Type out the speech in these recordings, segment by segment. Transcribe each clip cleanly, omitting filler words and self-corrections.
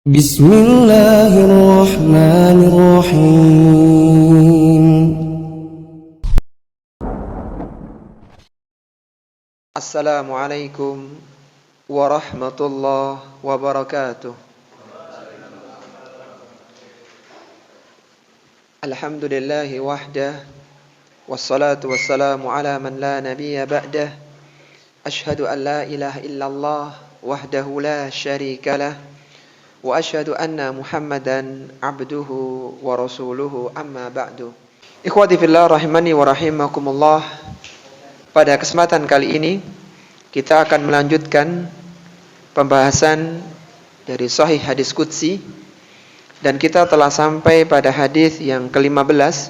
Bismillahirrahmanirrahim. Assalamualaikum warahmatullahi wabarakatuh. Alhamdulillahi wahdah, wassalatu wassalamu ala man la nabiyya ba'dah. Ashhadu an la ilaha illallah wahdahu la syarika lah, wa asyhadu anna Muhammadan abduhu wa rasuluhu, amma ba'du. Ikhwati fillah rahimani wa rahimakumullah. Pada kesempatan kali ini kita akan melanjutkan pembahasan dari Sahih Hadis Qudsi, dan kita telah sampai pada hadis yang ke-15,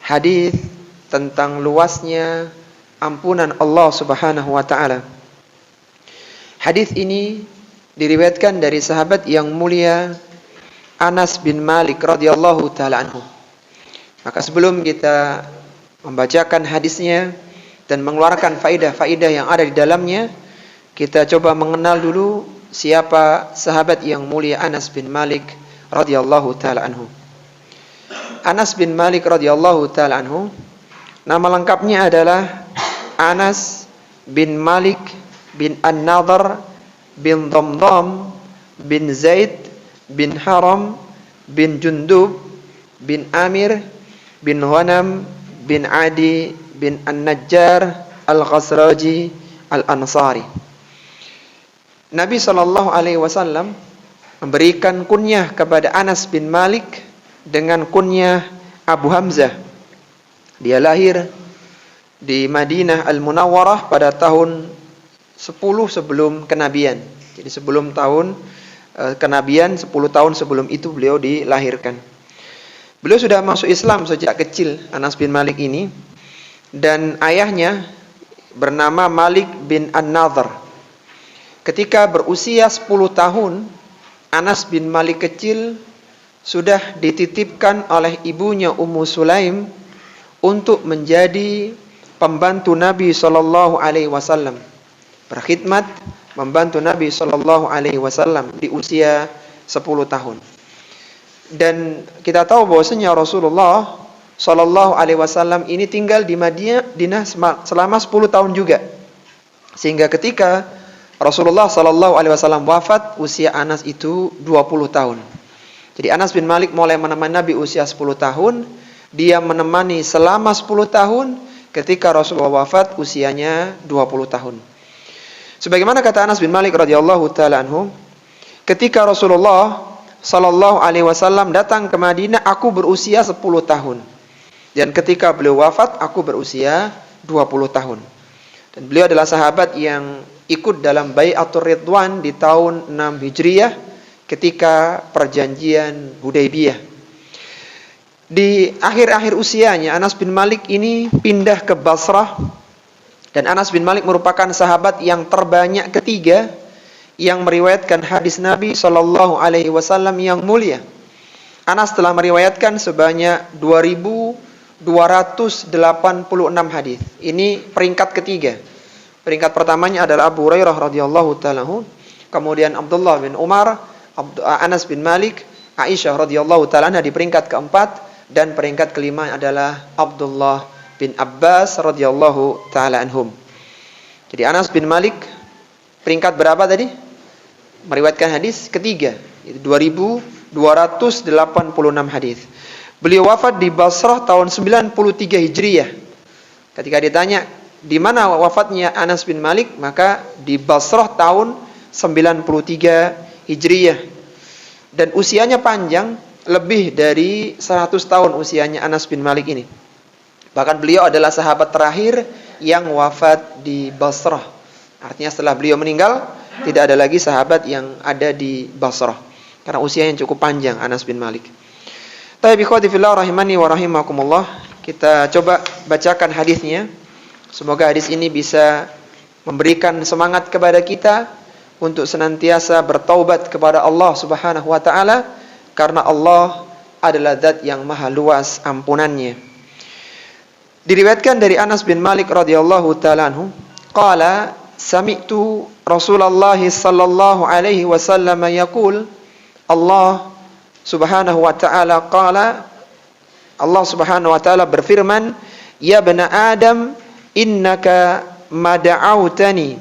hadis tentang luasnya ampunan Allah Subhanahu wa taala. Hadis ini diriwayatkan dari sahabat yang mulia Anas bin Malik radhiyallahu taala anhu. Maka sebelum kita membacakan hadisnya dan mengeluarkan faidah-faidah yang ada di dalamnya, kita coba mengenal dulu siapa sahabat yang mulia Anas bin Malik radhiyallahu taala anhu. Anas bin Malik radhiyallahu taala anhu, nama lengkapnya adalah Anas bin Malik bin An-Nadhr bin Damdam bin Zaid bin Haram bin Jundub bin Amir bin Ghanam bin Adi bin An-Najjar Al-Ghazraji Al-Ansari. Nabi SAW memberikan kunyah kepada Anas bin Malik dengan kunyah Abu Hamzah. Dia lahir di Madinah Al-Munawwarah pada tahun 10 sebelum kenabian. Jadi sebelum tahun kenabian, 10 tahun sebelum itu beliau dilahirkan. Beliau sudah masuk Islam sejak kecil, Anas bin Malik ini, dan ayahnya bernama Malik bin An-Nadhr. Ketika berusia 10 tahun, Anas bin Malik kecil sudah dititipkan oleh ibunya Ummu Sulaim untuk menjadi pembantu Nabi SAW, berkhidmat membantu Nabi SAW di usia 10 tahun. Dan kita tahu bahwasanya Rasulullah SAW ini tinggal di Madinah selama 10 tahun juga. Sehingga ketika Rasulullah SAW wafat, usia Anas itu 20 tahun. Jadi Anas bin Malik mulai menemani Nabi usia 10 tahun, dia menemani selama 10 tahun, ketika Rasulullah wafat usianya 20 tahun. Sebagaimana kata Anas bin Malik radhiyallahu taala anhu, ketika Rasulullah sallallahu alaihi wasallam datang ke Madinah, aku berusia 10 tahun. Dan ketika beliau wafat, aku berusia 20 tahun. Dan beliau adalah sahabat yang ikut dalam Bai'atur Ridwan di tahun 6 Hijriah ketika perjanjian Hudaybiyah. Di akhir-akhir usianya, Anas bin Malik ini pindah ke Basrah. Dan Anas bin Malik merupakan sahabat yang terbanyak ketiga yang meriwayatkan hadis Nabi SAW yang mulia. Anas telah meriwayatkan sebanyak 2.286 hadis. Ini peringkat ketiga. Peringkat pertamanya adalah Abu Hurairah radhiyallahu taala anhu, kemudian Abdullah bin Umar, Anas bin Malik, Aisyah radhiyallahu taala anha di peringkat keempat, dan peringkat kelima adalah Abdullah bin Abbas radhiyallahu taala anhum. Jadi Anas bin Malik peringkat berapa tadi? Meriwayatkan hadis ketiga, itu 2.286 hadis. Beliau wafat di Basrah tahun 93 Hijriah. Ketika ditanya di mana wafatnya Anas bin Malik, maka di Basrah tahun 93 Hijriah. Dan usianya panjang, lebih dari 100 tahun usianya Anas bin Malik ini. Bahkan beliau adalah sahabat terakhir yang wafat di Basrah. Artinya setelah beliau meninggal, tidak ada lagi sahabat yang ada di Basrah, karena usianya cukup panjang Anas bin Malik. Tayyib ikhwati fillah rahimani wa rahimakumullah. Kita coba bacakan hadisnya. Semoga hadis ini bisa memberikan semangat kepada kita untuk senantiasa bertaubat kepada Allah Subhanahu wa taala, karena Allah adalah zat yang maha luas ampunannya. Diriwayatkan dari Anas bin Malik radhiyallahu taala anhu, qala sami'tu Rasulullah sallallahu alaihi wasallam yaqul, Allah Subhanahu wa ta'ala Allah Subhanahu wa ta'ala berfirman, "Ya bani Adam, innaka mada'autani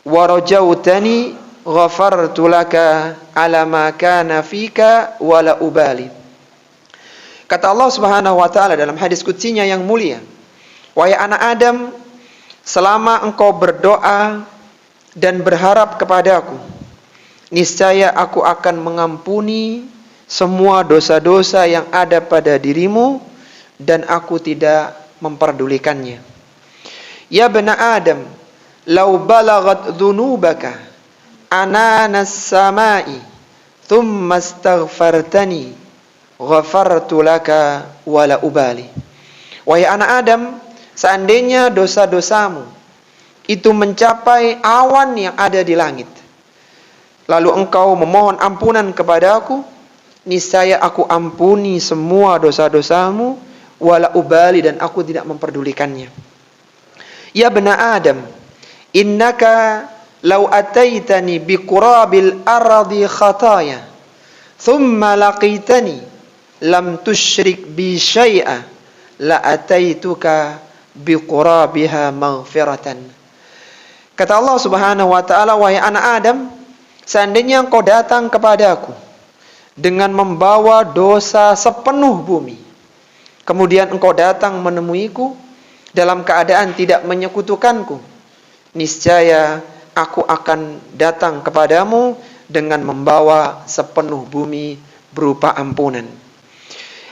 wa rajautani ghafartu laka ala ma kana fika wa la ubali." Kata Allah Subhanahu wa ta'ala dalam hadis qudsinya yang mulia, "Wahai anak Adam, selama engkau berdoa dan berharap kepadaku, niscaya aku akan mengampuni semua dosa-dosa yang ada pada dirimu dan aku tidak memperdulikannya. Ya bani Adam, law balagat dhunubaka ananas samai thumma astaghfartani ghafartu laka wala ubali." Wahai anak Adam, seandainya dosa-dosamu itu mencapai awan yang ada di langit, lalu engkau memohon ampunan kepadaku, niscaya aku ampuni semua dosa-dosamu, wala ubali, dan aku tidak memperdulikannya. Ya bani Adam, innaka law ataitani biqurabil ardi khataya thumma laqitani lam tusyrik bi syai'a la ataituka biqurabiha maghfiratan. Kata Allah Subhanahu wa ta'ala, "Wahai anak Adam, seandainya engkau datang kepadaku dengan membawa dosa sepenuh bumi, kemudian engkau datang menemuiku dalam keadaan tidak menyekutukanku, niscaya aku akan datang kepadamu dengan membawa sepenuh bumi berupa ampunan."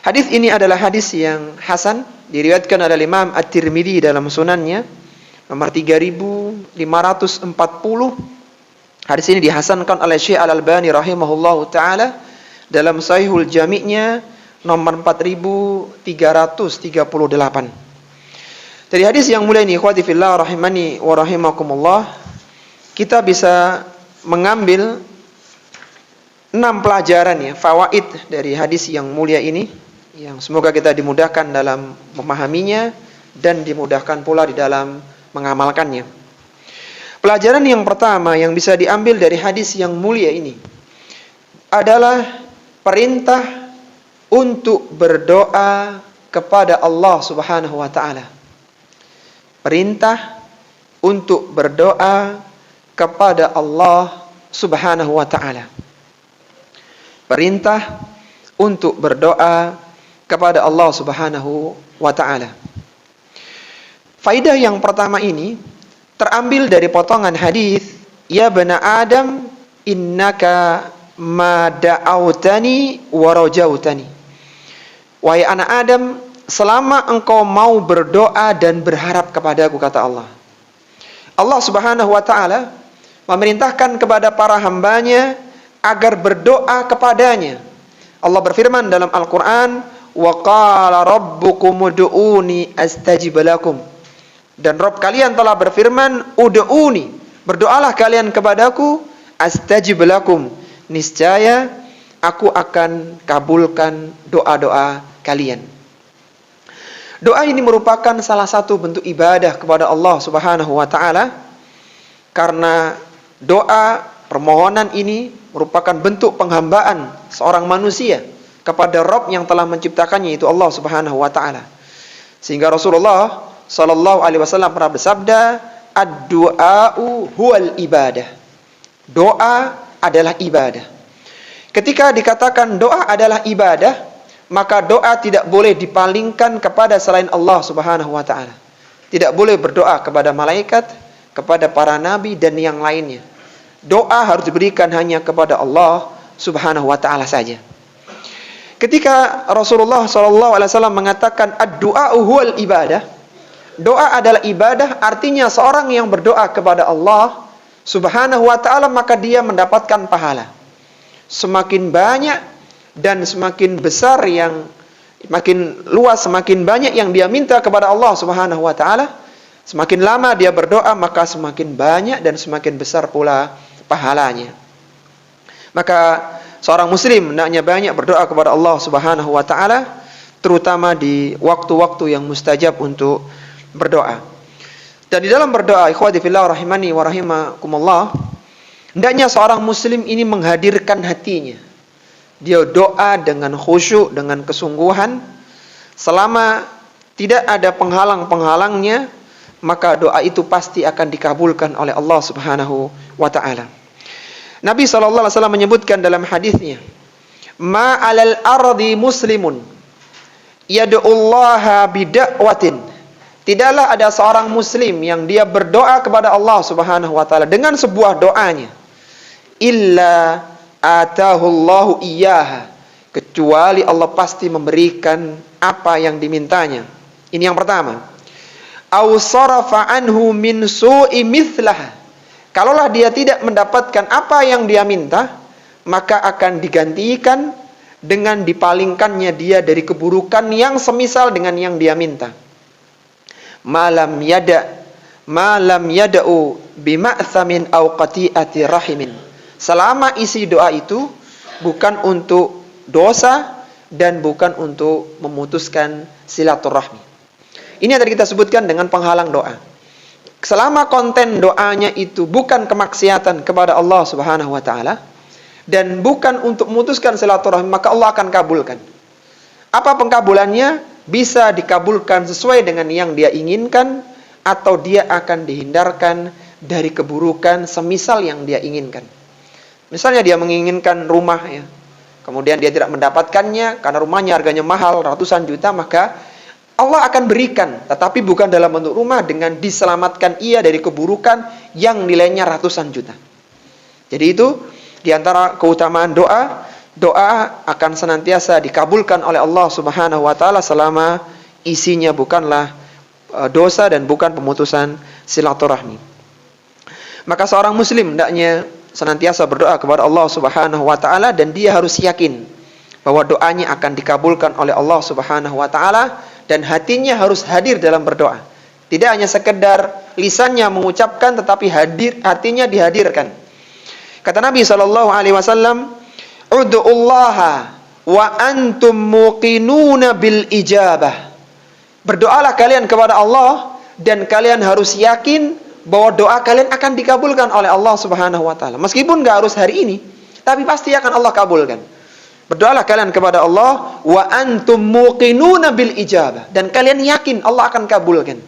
Hadis ini adalah hadis yang hasan, diriwayatkan oleh Imam At-Tirmidzi dalam sunannya nomor 3540. Hadis ini dihasankan oleh Syekh Al-Albani rahimahullahu taala dalam Sahihul Jami'-nya nomor 4338. Dari hadis yang mulia ini, ikhwati fillah rahimani wa rahimakumullah, kita bisa mengambil 6 pelajaran ya, fawaid dari hadis yang mulia ini, yang semoga kita dimudahkan dalam memahaminya dan dimudahkan pula di dalam mengamalkannya. Pelajaran yang pertama yang bisa diambil dari hadis yang mulia ini adalah perintah untuk berdoa kepada Allah Subhanahu wa ta'ala. Perintah untuk berdoa kepada Allah Subhanahu wa ta'ala. Perintah untuk berdoa kepada Allah Subhanahu wa ta'ala. Faidah yang pertama ini terambil dari potongan hadis, "Ya bani Adam, innaka ma da'autani wa rajautani." Wahai anak Adam, selama engkau mau berdoa dan berharap kepadaku, kata Allah. Allah Subhanahu wa ta'ala memerintahkan kepada para hambanya agar berdoa kepadanya. Allah berfirman dalam Al-Quran, "Wa qala rabbukum ud'uni astajib lakum." Dan Rabb kalian telah berfirman, "Ud'uni," berdoalah kalian kepadaku, "astajib lakum," niscaya aku akan kabulkan doa-doa kalian. Doa ini merupakan salah satu bentuk ibadah kepada Allah Subhanahu wa ta'ala, karena doa, permohonan ini merupakan bentuk penghambaan seorang manusia kepada Rabb yang telah menciptakannya, itu Allah Subhanahu wa ta'ala. Sehingga Rasulullah sallallahu alaihi wasallam pernah bersabda, "Ad-du'a'u huwal ibadah." Doa adalah ibadah. Ketika dikatakan doa adalah ibadah, maka doa tidak boleh dipalingkan kepada selain Allah Subhanahu wa ta'ala. Tidak boleh berdoa kepada malaikat, kepada para nabi dan yang lainnya. Doa harus diberikan hanya kepada Allah Subhanahu wa ta'ala saja. Ketika Rasulullah sallallahu alaihi wasallam mengatakan ad-du'a'u huwal ibadah, doa adalah ibadah, artinya seorang yang berdoa kepada Allah Subhanahu wa ta'ala maka dia mendapatkan pahala. Semakin banyak dan semakin besar, yang makin luas, semakin banyak yang dia minta kepada Allah Subhanahu wa ta'ala, semakin lama dia berdoa maka semakin banyak dan semakin besar pula pahalanya. Maka seorang muslim hendaknya banyak berdoa kepada Allah Subhanahu wa ta'ala, terutama di waktu-waktu yang mustajab untuk berdoa. Dan di dalam berdoa, ikhwati fillah rahimani wa rahimakumullah, hendaknya seorang muslim ini menghadirkan hatinya, dia doa dengan khusyuk, dengan kesungguhan, selama tidak ada penghalang-penghalangnya, maka doa itu pasti akan dikabulkan oleh Allah Subhanahu wa taala. Nabi SAW menyebutkan dalam hadisnya, "Ma 'alal ardi muslimun yad'ullaha bida'watin." Tidaklah ada seorang muslim yang dia berdoa kepada Allah Subhanahu wa taala dengan sebuah doanya, illa atahullahu iyyaha, kecuali Allah pasti memberikan apa yang dimintanya. Ini yang pertama. Aw sarafa anhu min su'i mithlaha. Kalaulah dia tidak mendapatkan apa yang dia minta, maka akan digantikan dengan dipalingkannya dia dari keburukan yang semisal dengan yang dia minta. Malam yada'u bima'thamin aw qati'ati rahimin. Selama isi doa itu bukan untuk dosa dan bukan untuk memutuskan silaturahmi. Ini yang tadi kita sebutkan dengan penghalang doa. Selama konten doanya itu bukan kemaksiatan kepada Allah Subhanahu wa taala dan bukan untuk memutuskan silaturahmi, maka Allah akan kabulkan. Apa pengkabulannya? Bisa dikabulkan sesuai dengan yang dia inginkan, atau dia akan dihindarkan dari keburukan semisal yang dia inginkan. Misalnya dia menginginkan rumah, ya, kemudian dia tidak mendapatkannya karena rumahnya harganya mahal ratusan juta, maka Allah akan berikan, tetapi bukan dalam bentuk rumah, dengan diselamatkan ia dari keburukan yang nilainya ratusan juta. Jadi itu diantara keutamaan doa. Doa akan senantiasa dikabulkan oleh Allah Subhanahu wa taala selama isinya bukanlah dosa dan bukan pemutusan silaturahmi. Maka seorang muslim hendaknya senantiasa berdoa kepada Allah Subhanahu wa taala, dan dia harus yakin bahwa doanya akan dikabulkan oleh Allah Subhanahu wa taala, dan hatinya harus hadir dalam berdoa. Tidak hanya sekedar lisannya mengucapkan, tetapi hatinya dihadirkan. Kata Nabi SAW, "Ud'ullaha wa antum muqinuna bil ijabah." Berdoalah kalian kepada Allah dan kalian harus yakin bahwa doa kalian akan dikabulkan oleh Allah Subhanahu wa taala. Meskipun enggak harus hari ini, tapi pasti akan Allah kabulkan. Berdoalah kalian kepada Allah wa antum muqinuna bil ijabah, dan kalian yakin Allah akan kabulkan.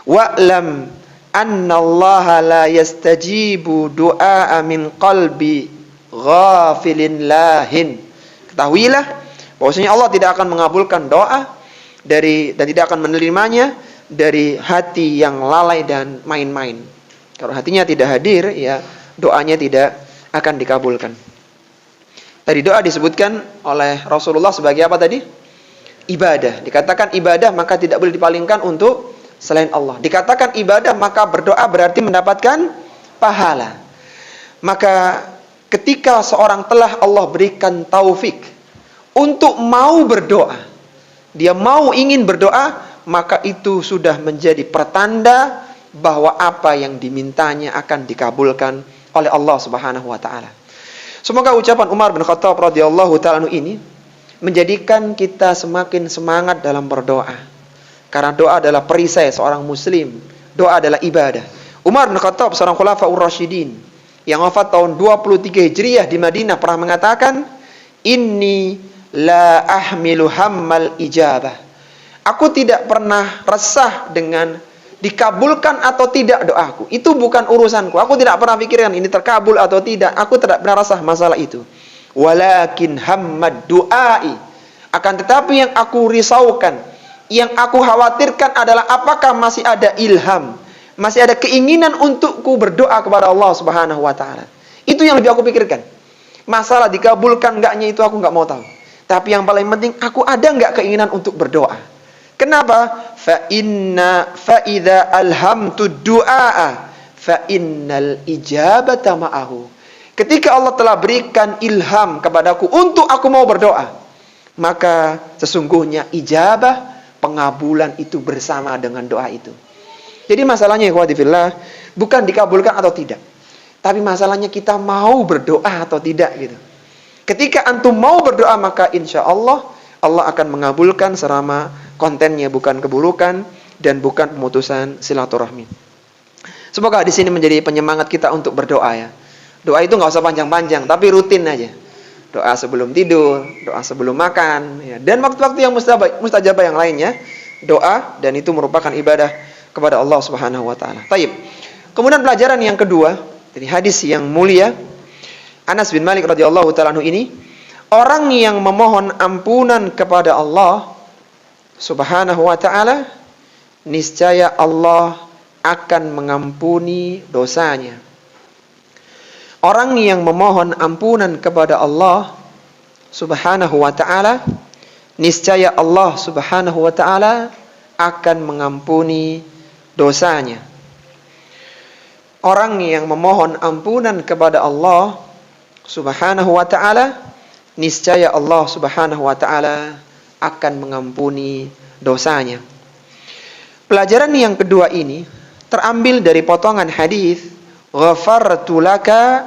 Wa'lam annallaha la yastajibu du'a min qalbi ghafilin lahin. Ketahuilah bahwasanya Allah tidak akan mengabulkan doa dan tidak akan menerimanya dari hati yang lalai dan main-main. Kalau hatinya tidak hadir, ya doanya tidak akan dikabulkan. Tadi doa disebutkan oleh Rasulullah sebagai apa tadi? Ibadah. Dikatakan ibadah maka tidak boleh dipalingkan untuk selain Allah. Dikatakan ibadah maka berdoa berarti mendapatkan pahala. Maka ketika seorang telah Allah berikan taufik untuk mau berdoa, dia ingin berdoa, maka itu sudah menjadi pertanda bahwa apa yang dimintanya akan dikabulkan oleh Allah Subhanahu wa taala. Semoga ucapan Umar bin Khattab radhiyallahu taala ini menjadikan kita semakin semangat dalam berdoa. Karena doa adalah perisai seorang muslim, doa adalah ibadah. Umar bin Khattab, seorang khulafaur rasyidin yang wafat tahun 23 Hijriah di Madinah, pernah mengatakan, "Inni la ahmilu hammal ijabah." Aku tidak pernah resah dengan dikabulkan atau tidak doaku. Itu bukan urusanku. Aku tidak pernah pikirkan ini terkabul atau tidak. Aku tidak pernah resah masalah itu. Walakin hammad du'ai. Akan tetapi yang aku risaukan, yang aku khawatirkan adalah apakah masih ada ilham, masih ada keinginan untukku berdoa kepada Allah Subhanahu wa taala. Itu yang lebih aku pikirkan. Masalah dikabulkan enggaknya itu aku enggak mau tahu. Tapi yang paling penting, aku ada enggak keinginan untuk berdoa. Kenapa? Fa idza alhamtu du'a fa innal ijabata ma'ahu. Ketika Allah telah berikan ilham kepadaku untuk aku mau berdoa, maka sesungguhnya ijabah, pengabulan itu bersama dengan doa itu. Jadi masalahnya ikhwati fillah bukan dikabulkan atau tidak, tapi masalahnya kita mau berdoa atau tidak gitu. Ketika antum mau berdoa, maka insya Allah Allah akan mengabulkan selama kontennya bukan keburukan dan bukan pemutusan silaturahmi. Semoga di sini menjadi penyemangat kita untuk berdoa ya. Doa itu nggak usah panjang-panjang, tapi rutin aja. doa sebelum tidur, doa sebelum makan, ya. Dan waktu-waktu yang mustajabah yang lainnya, doa, dan itu merupakan ibadah kepada Allah Subhanahu wa taala. Taib. Kemudian pelajaran yang kedua dari hadis yang mulia Anas bin Malik radhiyallahu taala anhu ini, orang yang memohon ampunan kepada Allah Subhanahu wa taala, niscaya Allah akan mengampuni dosanya. Orang yang memohon ampunan kepada Allah Subhanahu wa taala, niscaya Allah Subhanahu wa taala akan mengampuni dosanya. Orang yang memohon ampunan kepada Allah Subhanahu wa taala, niscaya Allah Subhanahu wa taala akan mengampuni dosanya. Pelajaran yang kedua ini terambil dari potongan hadis, ghafartu laka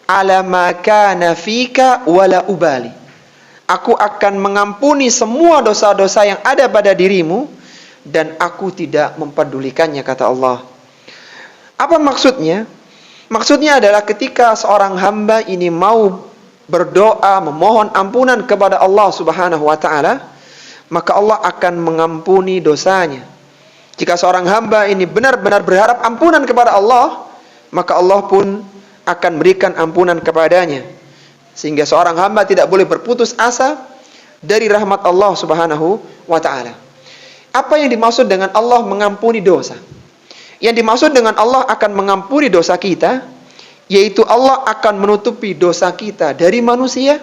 ala ma kana fika wala ubali. Aku akan mengampuni semua dosa-dosa yang ada pada dirimu dan aku tidak mempedulikannya, kata Allah. Apa maksudnya? Maksudnya adalah ketika seorang hamba ini mau berdoa, memohon ampunan kepada Allah Subhanahu wa taala, maka Allah akan mengampuni dosanya. Jika seorang hamba ini benar-benar berharap ampunan kepada Allah, maka Allah pun akan berikan ampunan kepadanya. Sehingga seorang hamba tidak boleh berputus asa dari rahmat Allah Subhanahu wa taala. Apa yang dimaksud dengan Allah mengampuni dosa? Yang dimaksud dengan Allah akan mengampuni dosa kita, yaitu Allah akan menutupi dosa kita dari manusia.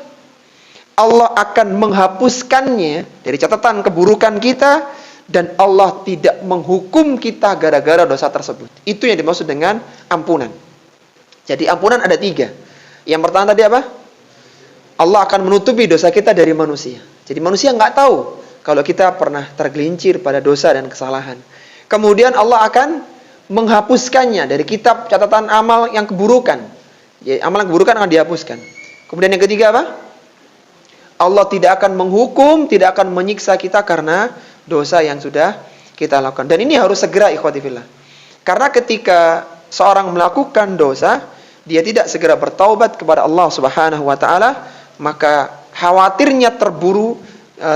Allah akan menghapuskannya dari catatan keburukan kita, dan Allah tidak menghukum kita gara-gara dosa tersebut. Itu yang dimaksud dengan ampunan. Jadi ampunan ada 3. Yang pertama tadi apa? Allah akan menutupi dosa kita dari manusia. Jadi manusia nggak tahu kalau kita pernah tergelincir pada dosa dan kesalahan. Kemudian Allah akan menghapuskannya dari kitab catatan amal yang keburukan. Ya, amal yang keburukan akan dihapuskan. Kemudian yang ketiga apa? Allah tidak akan menghukum, tidak akan menyiksa kita karena dosa yang sudah kita lakukan. Dan ini harus segera, ikhwati fillah. Karena ketika seorang melakukan dosa, dia tidak segera bertaubat kepada Allah Subhanahu wa taala, maka khawatirnya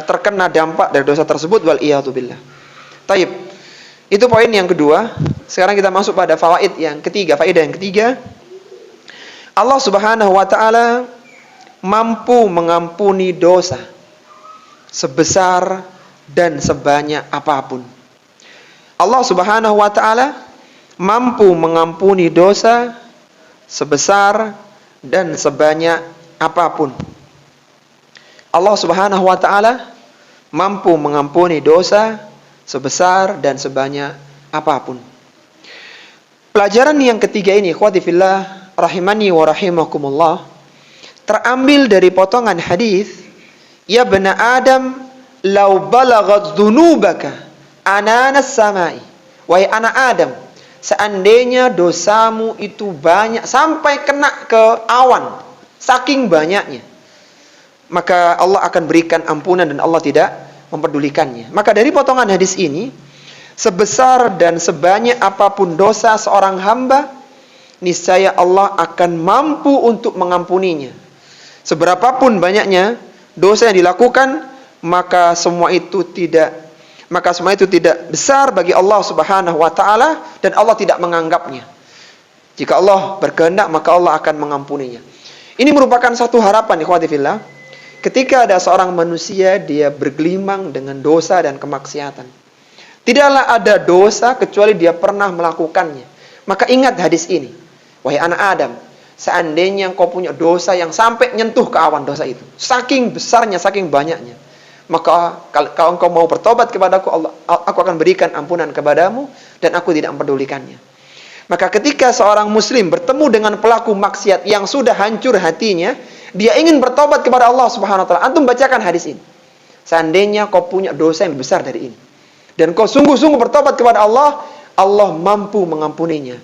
terkena dampak dari dosa tersebut, wal iyadu billah. Taib. Itu poin yang kedua. Sekarang kita masuk pada fawaid yang ketiga, faedah yang ketiga. Allah Subhanahu wa taala mampu mengampuni dosa sebesar dan sebanyak apapun. Allah Subhanahu wa taala mampu mengampuni dosa sebesar dan sebanyak apapun. Allah Subhanahu wa taala mampu mengampuni dosa sebesar dan sebanyak apapun. Pelajaran yang ketiga ini, ikhwati fillah rahimani wa rahimakumullah, terambil dari potongan hadis, ya bani Adam, law balaghat dzunubaka ananas samai. Wahai anak Adam, seandainya dosamu itu banyak sampai kena ke awan, saking banyaknya, maka Allah akan berikan ampunan dan Allah tidak mempedulikannya. Maka dari potongan hadis ini, sebesar dan sebanyak apapun dosa seorang hamba, niscaya Allah akan mampu untuk mengampuninya. Seberapapun banyaknya dosa yang dilakukan, maka semua itu tidak besar bagi Allah Subhanahu wa taala, dan Allah tidak menganggapnya. Jika Allah berkehendak, maka Allah akan mengampuninya. Ini merupakan satu harapan, ikhwati fillah. Ketika ada seorang manusia, dia bergelimang dengan dosa dan kemaksiatan. Tidaklah ada dosa kecuali dia pernah melakukannya. Maka ingat hadis ini. Wahai anak Adam, seandainya engkau punya dosa yang sampai nyentuh ke awan dosa itu, saking besarnya, saking banyaknya, maka kalau engkau mau bertobat kepadaku, aku akan berikan ampunan kepadamu dan aku tidak mempedulikannya. Maka ketika seorang muslim bertemu dengan pelaku maksiat yang sudah hancur hatinya, dia ingin bertobat kepada Allah Subhanahu wa taala, antum bacakan hadis ini. Seandainya kau punya dosa yang besar dari ini dan kau sungguh-sungguh bertobat kepada Allah, Allah mampu mengampuninya.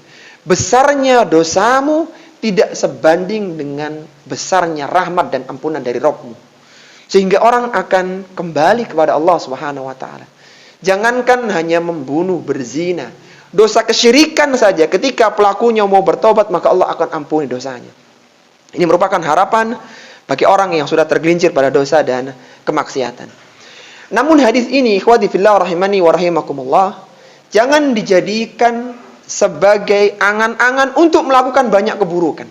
Besarnya dosamu tidak sebanding dengan besarnya rahmat dan ampunan dari Rabbmu. Sehingga orang akan kembali kepada Allah Subhanahu wa taala. Jangankan hanya membunuh, berzina, dosa kesyirikan saja, ketika pelakunya mau bertobat, maka Allah akan ampuni dosanya. Ini merupakan harapan bagi orang yang sudah tergelincir pada dosa dan kemaksiatan. Namun hadis ini, ikhwati fillah rahimani wa rahimakumullah, jangan dijadikan sebagai angan-angan untuk melakukan banyak keburukan.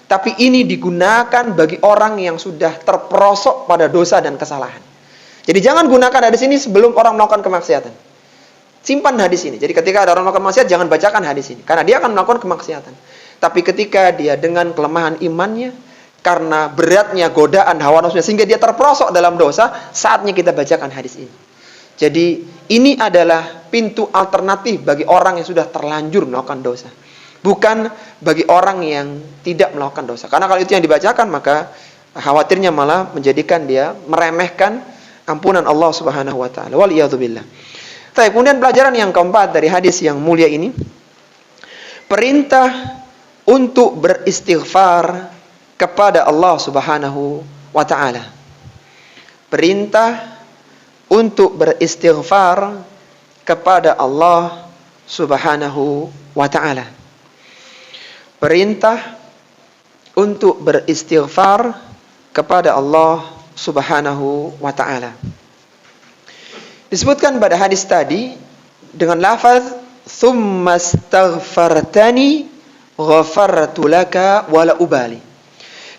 Tapi ini digunakan bagi orang yang sudah terperosok pada dosa dan kesalahan. Jadi jangan gunakan hadis ini sebelum orang melakukan kemaksiatan. Simpan hadis ini. Jadi ketika ada orang melakukan maksiat, jangan bacakan hadis ini, karena dia akan melakukan kemaksiatan. Tapi ketika dia dengan kelemahan imannya, karena beratnya godaan hawa nafsunya sehingga dia terperosok dalam dosa, saatnya kita bacakan hadis ini. Jadi ini adalah pintu alternatif bagi orang yang sudah terlanjur melakukan dosa, bukan bagi orang yang tidak melakukan dosa. Karena kalau itu yang dibacakan, maka khawatirnya malah menjadikan dia meremehkan ampunan Allah Subhanahu wa taala. Waliyadzubillah. Baik, kemudian pelajaran yang keempat dari hadis yang mulia ini, perintah untuk beristighfar kepada Allah Subhanahu wa taala. Perintah untuk beristighfar kepada Allah Subhanahu wa taala. Perintah untuk beristighfar kepada Allah Subhanahu wa taala. Disebutkan pada hadis tadi dengan lafaz tsumma astaghfartani ghafartu laka wala ubali.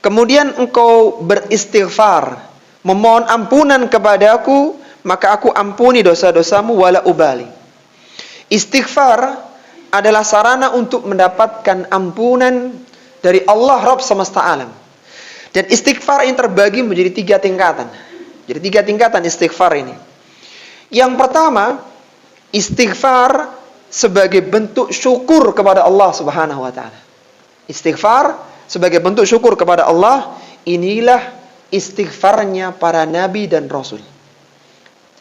Kemudian engkau beristighfar, memohon ampunan kepadaku, maka aku ampuni dosa-dosamu wala ubali. Istighfar adalah sarana untuk mendapatkan ampunan dari Allah Rabb semesta alam. Dan istighfar ini terbagi menjadi 3 tingkatan. Jadi 3 tingkatan istighfar ini. Yang pertama, istighfar sebagai bentuk syukur kepada Allah Subhanahu wa taala. Istighfar sebagai bentuk syukur kepada Allah, inilah istighfarnya para nabi dan rasul.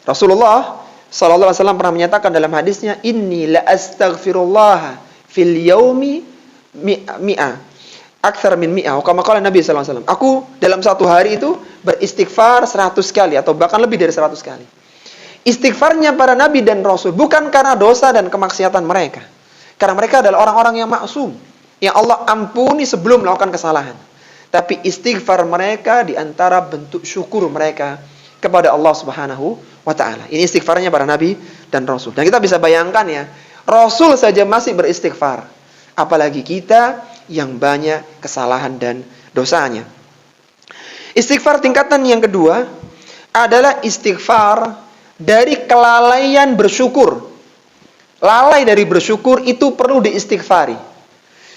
Rasulullah sallallahu alaihi wasallam pernah menyatakan dalam hadisnya, inni la astaghfirullah fil yaumi mi'a akthar min mi'a. Kama qala Nabi sallallahu alaihi wasallam, aku dalam satu hari itu beristighfar 100 kali atau bahkan lebih dari 100 kali. Istighfarnya para nabi dan rasul bukan karena dosa dan kemaksiatan mereka, karena mereka adalah orang-orang yang maksum, yang Allah ampuni sebelum melakukan kesalahan. Tapi istighfar mereka di antara bentuk syukur mereka kepada Allah Subhanahu wa taala. Ini istighfarnya para nabi dan rasul. Dan kita bisa bayangkan ya, rasul saja masih beristighfar, apalagi kita yang banyak kesalahan dan dosanya. Istighfar tingkatan yang kedua adalah istighfar dari kelalaian bersyukur. Lalai dari bersyukur itu perlu diistighfari.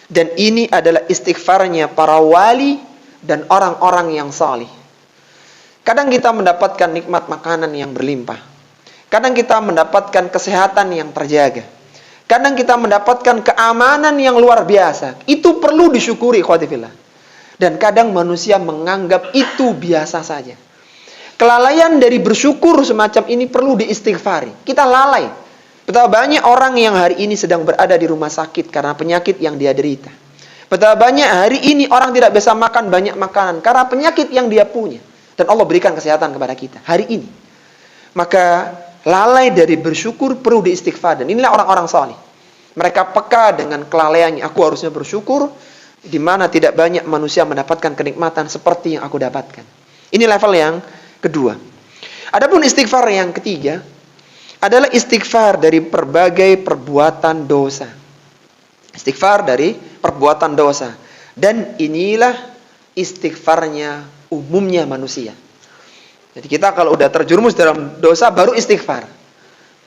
Dan ini adalah istighfarnya para wali dan orang-orang yang salih. Kadang kita mendapatkan nikmat makanan yang berlimpah. Kadang kita mendapatkan kesehatan yang terjaga. Kadang kita mendapatkan keamanan yang luar biasa. Itu perlu disyukuri, ikhwati fillah. Dan kadang manusia menganggap itu biasa saja. Kelalaian dari bersyukur semacam ini perlu diistighfari. Kita lalai. Betapa banyak orang yang hari ini sedang berada di rumah sakit karena penyakit yang dia derita. Betapa banyak hari ini orang tidak bisa makan banyak makanan karena penyakit yang dia punya. Dan Allah berikan kesehatan kepada kita hari ini. Maka lalai dari bersyukur perlu diistighfar. Dan inilah orang-orang salih. Mereka peka dengan kelalaiannya. Aku harusnya bersyukur, di mana tidak banyak manusia mendapatkan kenikmatan seperti yang aku dapatkan. Ini level yang kedua. Adapun istighfar yang ketiga adalah istighfar dari berbagai perbuatan dosa. Istighfar dari perbuatan dosa. Dan inilah istighfarnya umumnya manusia. Jadi kita kalau udah terjerumus dalam dosa baru istighfar.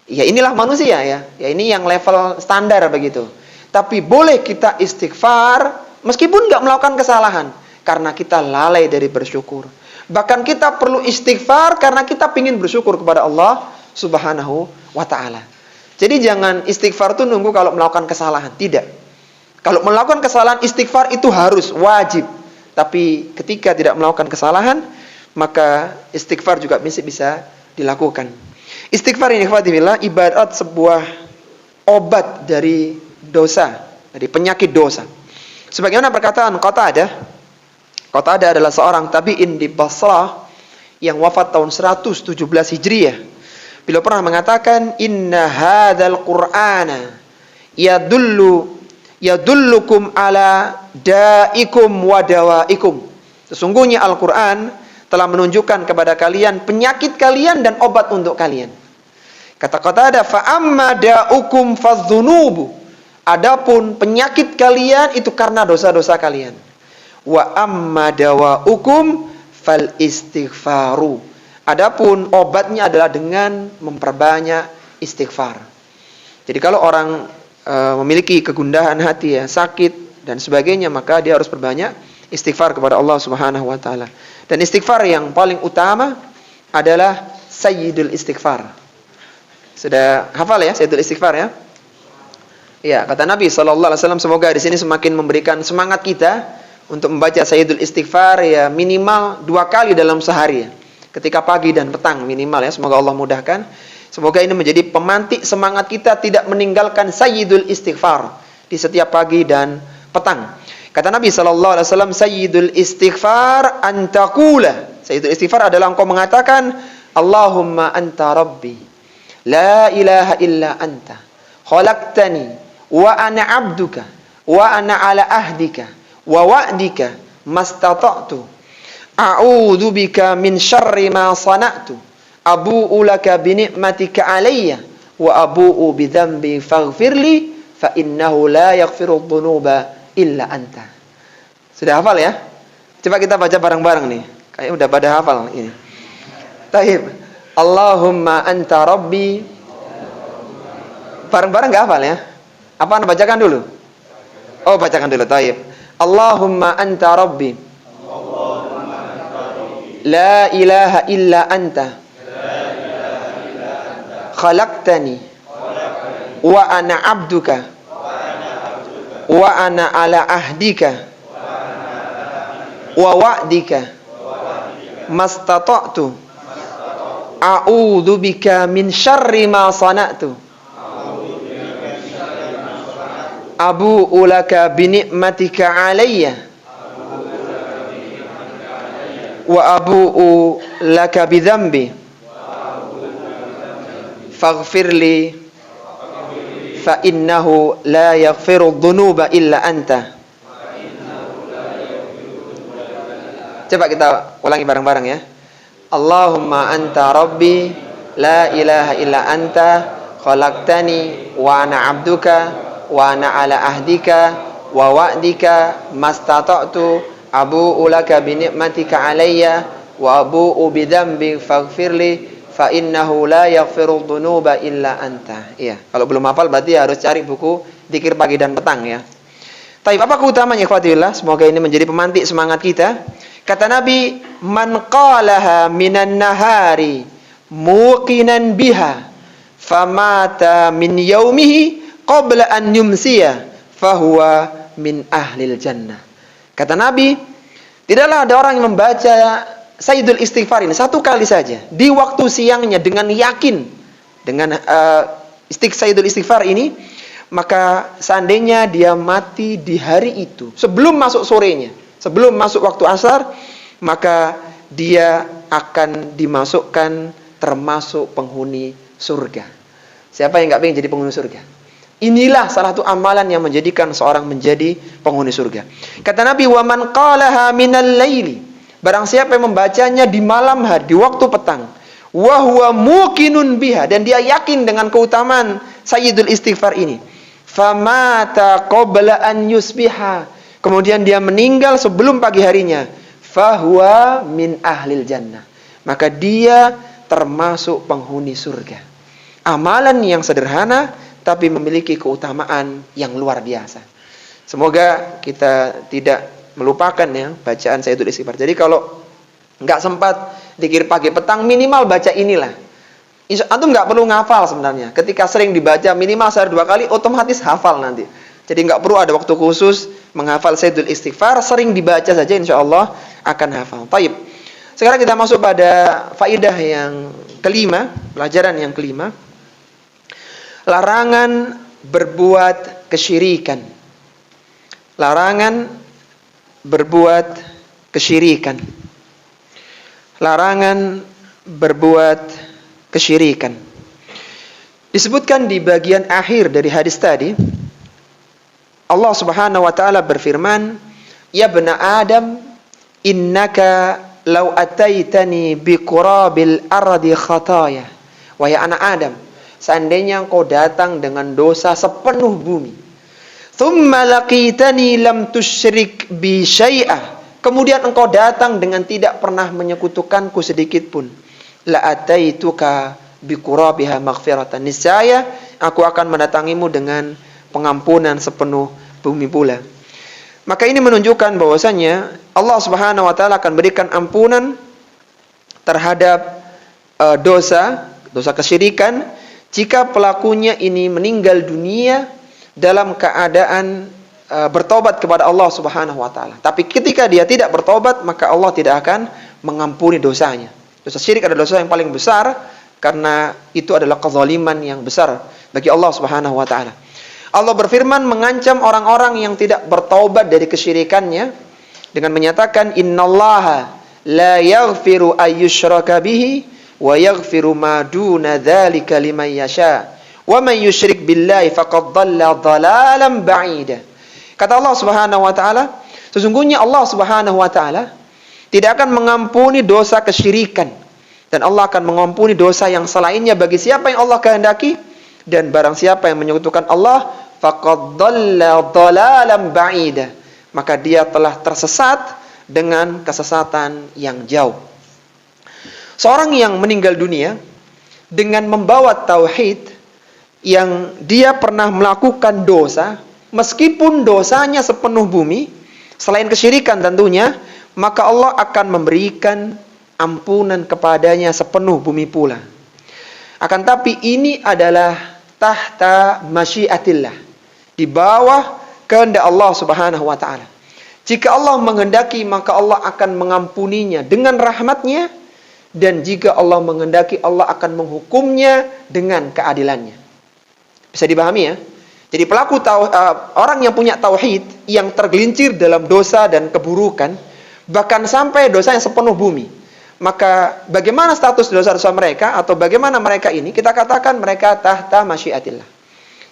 Ya inilah manusia ya. Ya ini yang level standar begitu. Tapi boleh kita istighfar meskipun nggak melakukan kesalahan, karena kita lalai dari bersyukur. Bahkan kita perlu istighfar karena kita ingin bersyukur kepada Allah Subhanahu wa ta'ala. Jadi jangan istighfar itu nunggu kalau melakukan kesalahan. Tidak. Kalau melakukan kesalahan, istighfar itu harus, wajib. Tapi ketika tidak melakukan kesalahan, maka istighfar juga bisa dilakukan. Istighfar ini ibarat sebuah obat dari dosa, dari penyakit dosa. Sebagaimana perkataan Qatadah adalah seorang tabi'in di Basrah yang wafat tahun 117 Hijriah. Beliau pernah mengatakan, inna hadzal qur'ana yadullukum ala da'ikum wa dawaikum. Sesungguhnya Al-Quran telah menunjukkan kepada kalian penyakit kalian dan obat untuk kalian. Kata Qatadah, fa'amma da'ukum fadzunubu. Adapun penyakit kalian itu karena dosa-dosa kalian. Wa amma dawa'ukum fal istighfaru. Adapun obatnya adalah dengan memperbanyak istighfar. Jadi kalau orang memiliki kegundahan hati, ya, sakit dan sebagainya, maka dia harus perbanyak istighfar kepada Allah Subhanahu wa taala. Dan istighfar yang paling utama adalah sayyidul istighfar. Sudah hafal ya sayyidul istighfar ya? Ya, kata Nabi sallallahu alaihi wasallam, semoga di sini semakin memberikan semangat kita untuk membaca sayyidul istighfar ya minimal 2 kali dalam sehari ya. Ketika pagi dan petang minimal ya, semoga Allah mudahkan. Semoga ini menjadi pemantik semangat kita tidak meninggalkan sayyidul istighfar di setiap pagi dan petang. Kata Nabi sallallahu alaihi wasallam, sayyidul istighfar antakula. Sayyidul istighfar adalah engkau mengatakan, Allahumma anta rabbi, la ilaha illa anta, khalaqtani wa ana abduka, wa ana ala ahdika, wa wa'dika mastata'tu, a'udzu bika min syarri ma sana'tu, abu'u laka bi ni'matika alayya, wa abu'u bi dzambi faghfirli, fa innahu la yaghfiru dzunuba illa anta. Sudah hafal ya? Coba kita baca bareng-bareng nih. Kayaknya udah pada hafal ini. Taib. Allahumma anta rabbi. Bareng-bareng enggak hafal ya? Apa Anda bacakan dulu? Oh, bacakan dulu. Taib. Allahumma anta rabbi. La ilaha illa anta. Khalaqtani wa ana abduka wa ana ala ahdika wa wa'dika mastata'tu a'udzu bika min syarri ma sana'tu abu'u laka bi ni'matika alayya wa abu'u laka bi dzambi faghfirli fa innahu la yaghfiru dzunuba illa anta. Coba kita ulangi bareng-bareng ya. Allahumma anta rabbi, la ilaha illa anta, khalaqtani wa ana abduka, wa ana ala ahdika wa wa'dika mastata'tu, abu'u laka bi ni'matika alayya wa abu'u bi dzambi faghfirli fa innahu la yaghfiru dzunuba illa anta. Iya, kalau belum hafal berarti harus cari buku dzikir pagi dan petang ya. Taib, apa keutamanya ikhwatillah? Semoga ini menjadi pemantik semangat kita. Kata Nabi, man qalaha minan nahari muqinan biha famata min yaumihi qabla an yumsiya fahuwa min ahlil jannah. Kata Nabi, tidaklah ada orang yang membaca sayyidul istighfar ini 1 kali saja di waktu siangnya dengan yakin dengan sayyidul istighfar ini, maka seandainya dia mati di hari itu sebelum masuk sorenya, sebelum masuk waktu asar, maka dia akan dimasukkan termasuk penghuni surga. Siapa yang enggak pengen jadi penghuni surga? Inilah salah satu amalan yang menjadikan seorang menjadi penghuni surga. Kata Nabi, wa man qalaha minal laili, barang siapa yang membacanya di malam hari, di waktu petang, wa huwa muqinun biha, dan dia yakin dengan keutamaan sayyidul istighfar ini, famata qabla an yusbiha, kemudian dia meninggal sebelum pagi harinya, fahuwa min ahlil jannah, maka dia termasuk penghuni surga. Amalan yang sederhana tapi memiliki keutamaan yang luar biasa. Semoga kita tidak melupakan ya bacaan sayyidul istighfar. Jadi kalau nggak sempat dzikir pagi petang, minimal baca inilah. Antum nggak perlu ngafal sebenarnya. Ketika sering dibaca minimal sehari 2 kali, otomatis hafal nanti. Jadi nggak perlu ada waktu khusus menghafal sayyidul istighfar, sering dibaca saja insyaallah akan hafal. Baik. Sekarang kita masuk pada faidah yang kelima, pelajaran yang kelima. Larangan berbuat kesyirikan. Larangan berbuat kesyirikan. Larangan berbuat kesyirikan. Disebutkan di bagian akhir dari hadis tadi, Allah Subhanahu wa taala berfirman, "Ya bani Adam, innaka law ataitani biqurabil ardi khataya. Wahai anak Adam, seandainya engkau datang dengan dosa sepenuh bumi, thumma laqitani lam tusyrik bi syai'ah, kemudian engkau datang dengan tidak pernah menyekutukanku sedikit pun, la ataituka biqurabiha maghfiratan, niscaya aku akan mendatangimu dengan pengampunan sepenuh bumi pula. Maka ini menunjukkan bahwasanya Allah Subhanahu wa taala akan berikan ampunan terhadap dosa kesyirikan jika pelakunya ini meninggal dunia dalam keadaan bertobat kepada Allah Subhanahu wa taala. Tapi ketika dia tidak bertobat, maka Allah tidak akan mengampuni dosanya. Dosa syirik adalah dosa yang paling besar karena itu adalah kezaliman yang besar bagi Allah Subhanahu wa taala. Allah berfirman mengancam orang-orang yang tidak bertaubat dari kesyirikannya dengan menyatakan innallaha la yaghfiru ayyushraka bihi wa yaghfiru ma duna dzalika liman yasha wa man yusyrik billahi faqad dhalla dhalalan ba'ida. Kata Allah Subhanahu wa taala, sesungguhnya Allah Subhanahu wa taala tidak akan mengampuni dosa kesyirikan, dan Allah akan mengampuni dosa yang selainnya bagi siapa yang Allah kehendaki, dan barang siapa yang menyekutukan Allah faqad dhalla dhalalan ba'ida, maka dia telah tersesat dengan kesesatan yang jauh. Seorang yang meninggal dunia dengan membawa tauhid, yang dia pernah melakukan dosa meskipun dosanya sepenuh bumi selain kesyirikan tentunya, maka Allah akan memberikan ampunan kepadanya sepenuh bumi pula. Akan tapi ini adalah tahta masyiatillah, di bawah kehendak Allah Subhanahu wa taala. Jika Allah menghendaki, maka Allah akan mengampuninya dengan rahmatnya, dan jika Allah menghendaki, Allah akan menghukumnya dengan keadilannya. Bisa dipahami ya? Jadi orang yang punya tauhid, yang tergelincir dalam dosa dan keburukan, bahkan sampai dosa yang sepenuh bumi, maka bagaimana status dosa-dosa mereka, atau bagaimana mereka ini? Kita katakan mereka tahta masyiatillah.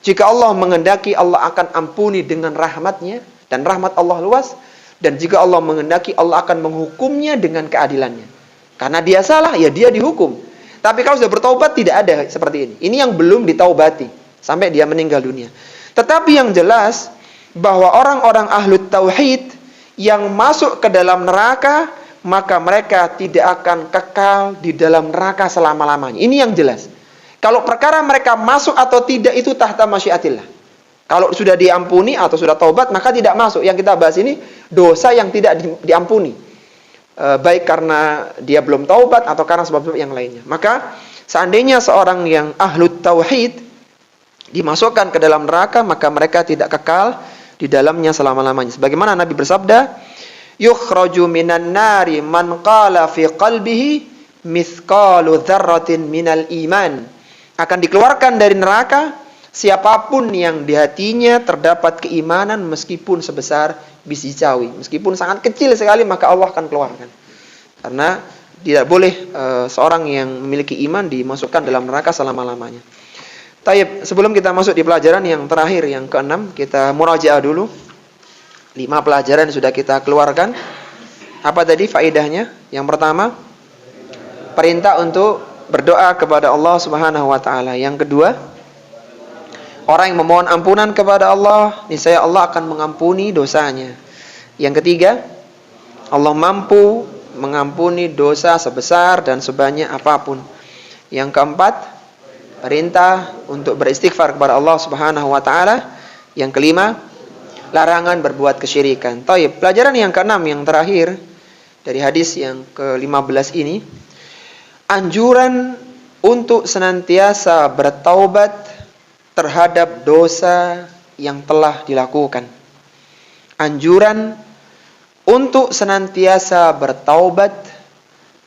Jika Allah menghendaki, Allah akan ampuni dengan rahmatnya, dan rahmat Allah luas. Dan jika Allah menghendaki, Allah akan menghukumnya dengan keadilannya. Karena dia salah, ya dia dihukum. Tapi kalau sudah bertaubat, tidak ada seperti ini. Ini yang belum ditaubati sampai dia meninggal dunia. Tetapi yang jelas bahwa orang-orang ahlu tauhid yang masuk ke dalam neraka, maka mereka tidak akan kekal di dalam neraka selama-lamanya. Ini yang jelas. Kalau perkara mereka masuk atau tidak itu tahta masyiatillah. Kalau sudah diampuni atau sudah taubat, maka tidak masuk. Yang kita bahas ini dosa yang tidak diampuni, baik karena dia belum taubat atau karena sebab-sebab yang lainnya. Maka seandainya seorang yang ahlu tauhid dimasukkan ke dalam neraka, maka mereka tidak kekal di dalamnya selama-lamanya. Sebagaimana Nabi bersabda, yukhraju minan nari man qala fi qalbihi mithqalu dzarratin minal iman. Akan dikeluarkan dari neraka siapapun yang di hatinya terdapat keimanan meskipun sebesar biji cawi, meskipun sangat kecil sekali, maka Allah akan keluarkan. Karena tidak boleh seorang yang memiliki iman dimasukkan dalam neraka selama-lamanya. Taib, sebelum kita masuk di pelajaran yang terakhir, yang ke-6, kita murajaah dulu 5 pelajaran yang sudah kita keluarkan. Apa tadi faedahnya? Yang pertama, perintah untuk berdoa kepada Allah Subhanahu wa taala. Yang kedua, orang yang memohon ampunan kepada Allah, niscaya Allah akan mengampuni dosanya. Yang ketiga, Allah mampu mengampuni dosa sebesar dan sebanyak apapun. Yang keempat, perintah untuk beristighfar kepada Allah Subhanahu wa taala. Yang kelima, larangan berbuat kesyirikan. Taib, pelajaran yang ke-6 yang terakhir dari hadis yang ke-15 ini, anjuran untuk senantiasa bertaubat terhadap dosa yang telah dilakukan. Anjuran untuk senantiasa bertaubat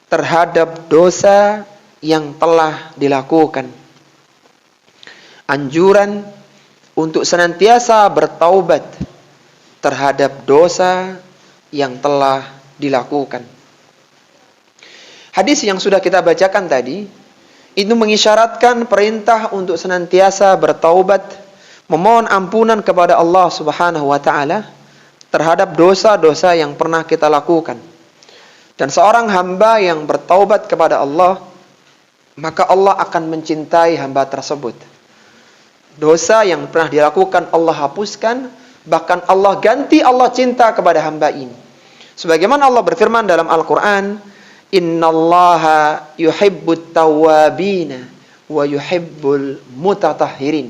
terhadap dosa yang telah dilakukan. Anjuran untuk senantiasa bertaubat terhadap dosa yang telah dilakukan. Hadis yang sudah kita bacakan tadi itu mengisyaratkan perintah untuk senantiasa bertaubat, memohon ampunan kepada Allah Subhanahu wa taala terhadap dosa-dosa yang pernah kita lakukan. Dan seorang hamba yang bertaubat kepada Allah, maka Allah akan mencintai hamba tersebut. Dosa yang pernah dilakukan Allah hapuskan, bahkan Allah ganti, Allah cinta kepada hamba ini. Sebagaimana Allah berfirman dalam Al-Quran, innallaha yuhibbut tawwabina wa yuhibbul mutatahhirin.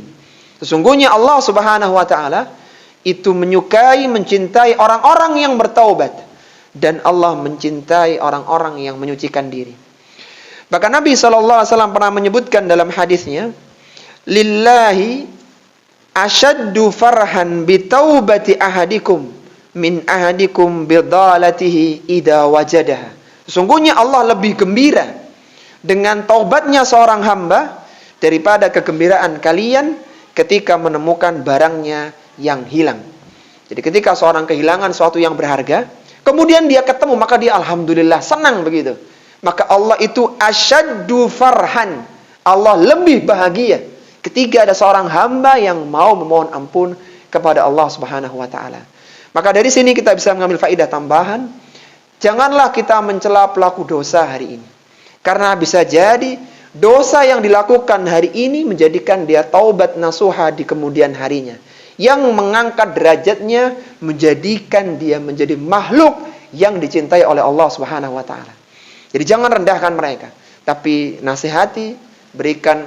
Sesungguhnya Allah subhanahu wa ta'ala itu menyukai, mencintai orang-orang yang bertaubat, dan Allah mencintai orang-orang yang menyucikan diri. Bahkan Nabi SAW pernah menyebutkan dalam hadisnya, lillahi ashaddu farhan bitaubati ahadikum min ahadikum bidalatihi idha wajadaha. Sesungguhnya Allah lebih gembira dengan taubatnya seorang hamba daripada kegembiraan kalian ketika menemukan barangnya yang hilang. Jadi ketika seorang kehilangan sesuatu yang berharga, kemudian dia ketemu, maka dia alhamdulillah senang begitu. Maka Allah itu asyaddu farhan. Allah lebih bahagia ketika ada seorang hamba yang mau memohon ampun kepada Allah Subhanahu wa taala. Maka dari sini kita bisa mengambil faedah tambahan. Janganlah kita mencela pelaku dosa hari ini. Karena bisa jadi dosa yang dilakukan hari ini menjadikan dia taubat nasuha di kemudian harinya, yang mengangkat derajatnya, menjadikan dia menjadi makhluk yang dicintai oleh Allah Subhanahu wa taala. Jadi jangan rendahkan mereka, tapi nasihati, berikan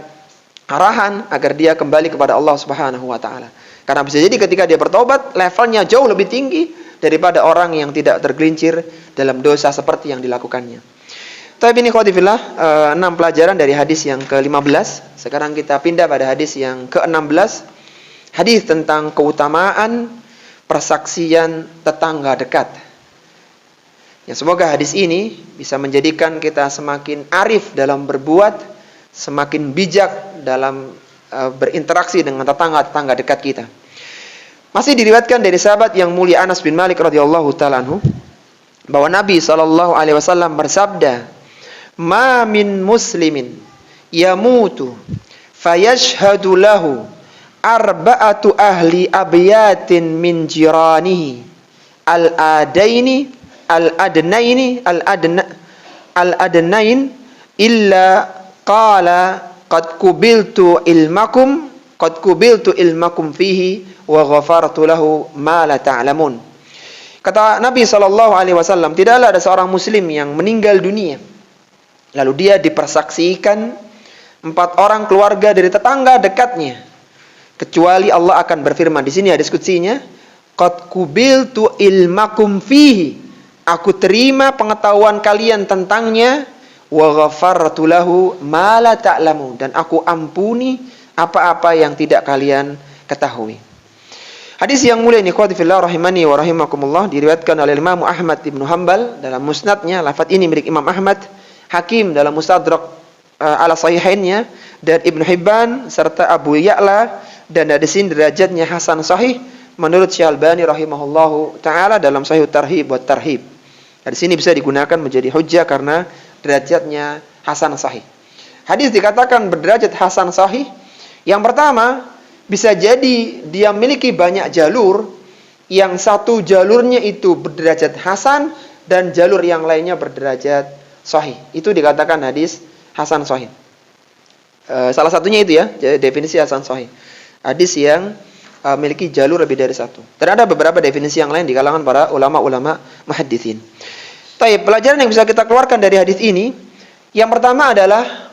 arahan agar dia kembali kepada Allah Subhanahu wa taala. Karena bisa jadi ketika dia bertobat, levelnya jauh lebih tinggi daripada orang yang tidak tergelincir dalam dosa seperti yang dilakukannya. Tapi ini khawtifillah, 6 pelajaran dari hadis yang ke-15. Sekarang kita pindah pada hadis yang ke-16. Hadis tentang keutamaan persaksian tetangga dekat. Ya, semoga hadis ini bisa menjadikan kita semakin arif dalam berbuat, semakin bijak dalam berinteraksi dengan tetangga-tetangga dekat kita. Masih diriwayatkan dari sahabat yang mulia Anas bin Malik radhiyallahu taala anhu bahwa Nabi SAW bersabda, "Ma min muslimin yamutu fayashhadu lahu arba'atu ahli abyatin min jiranihi al-adaini al-adnain illa qala qad kubiltu ilmakum fihi wa ghafartu lahu ma la ta'lamun." Kata Nabi SAW, tidaklah ada seorang muslim yang meninggal dunia lalu dia dipersaksikan 4 orang keluarga dari tetangga dekatnya, kecuali Allah akan berfirman. Di sini ada diskusinya, qad kubiltu ilmakum fihi, aku terima pengetahuan kalian tentangnya, wa ghafartu lahu ma la ta'lamun, dan aku ampuni apa-apa yang tidak kalian ketahui. Hadis yang mulia ini khawtifillah rahimani wa rahimakumullah, diriwayatkan oleh Imam Ahmad Ibn Hanbal dalam musnadnya. Lafaz ini milik Imam Ahmad, Hakim dalam Mustadrak ala sahihainnya, dan Ibn Hibban serta Abu Ya'la, dan di sini derajatnya hasan sahih menurut Syalbani rahimahullahu taala dalam Sahih Tarhib wa Tarhib. Di sini bisa digunakan menjadi hujjah karena derajatnya hasan sahih. Hadis dikatakan berderajat hasan sahih. Yang pertama, bisa jadi dia memiliki banyak jalur, yang satu jalurnya itu berderajat hasan dan jalur yang lainnya berderajat sahih. Itu dikatakan hadis hasan sahih. Salah satunya itu ya, definisi hasan sahih. Hadis yang memiliki jalur lebih dari satu. Dan ada beberapa definisi yang lain di kalangan para ulama-ulama muhadditsin. Baik, pelajaran yang bisa kita keluarkan dari hadis ini, yang pertama adalah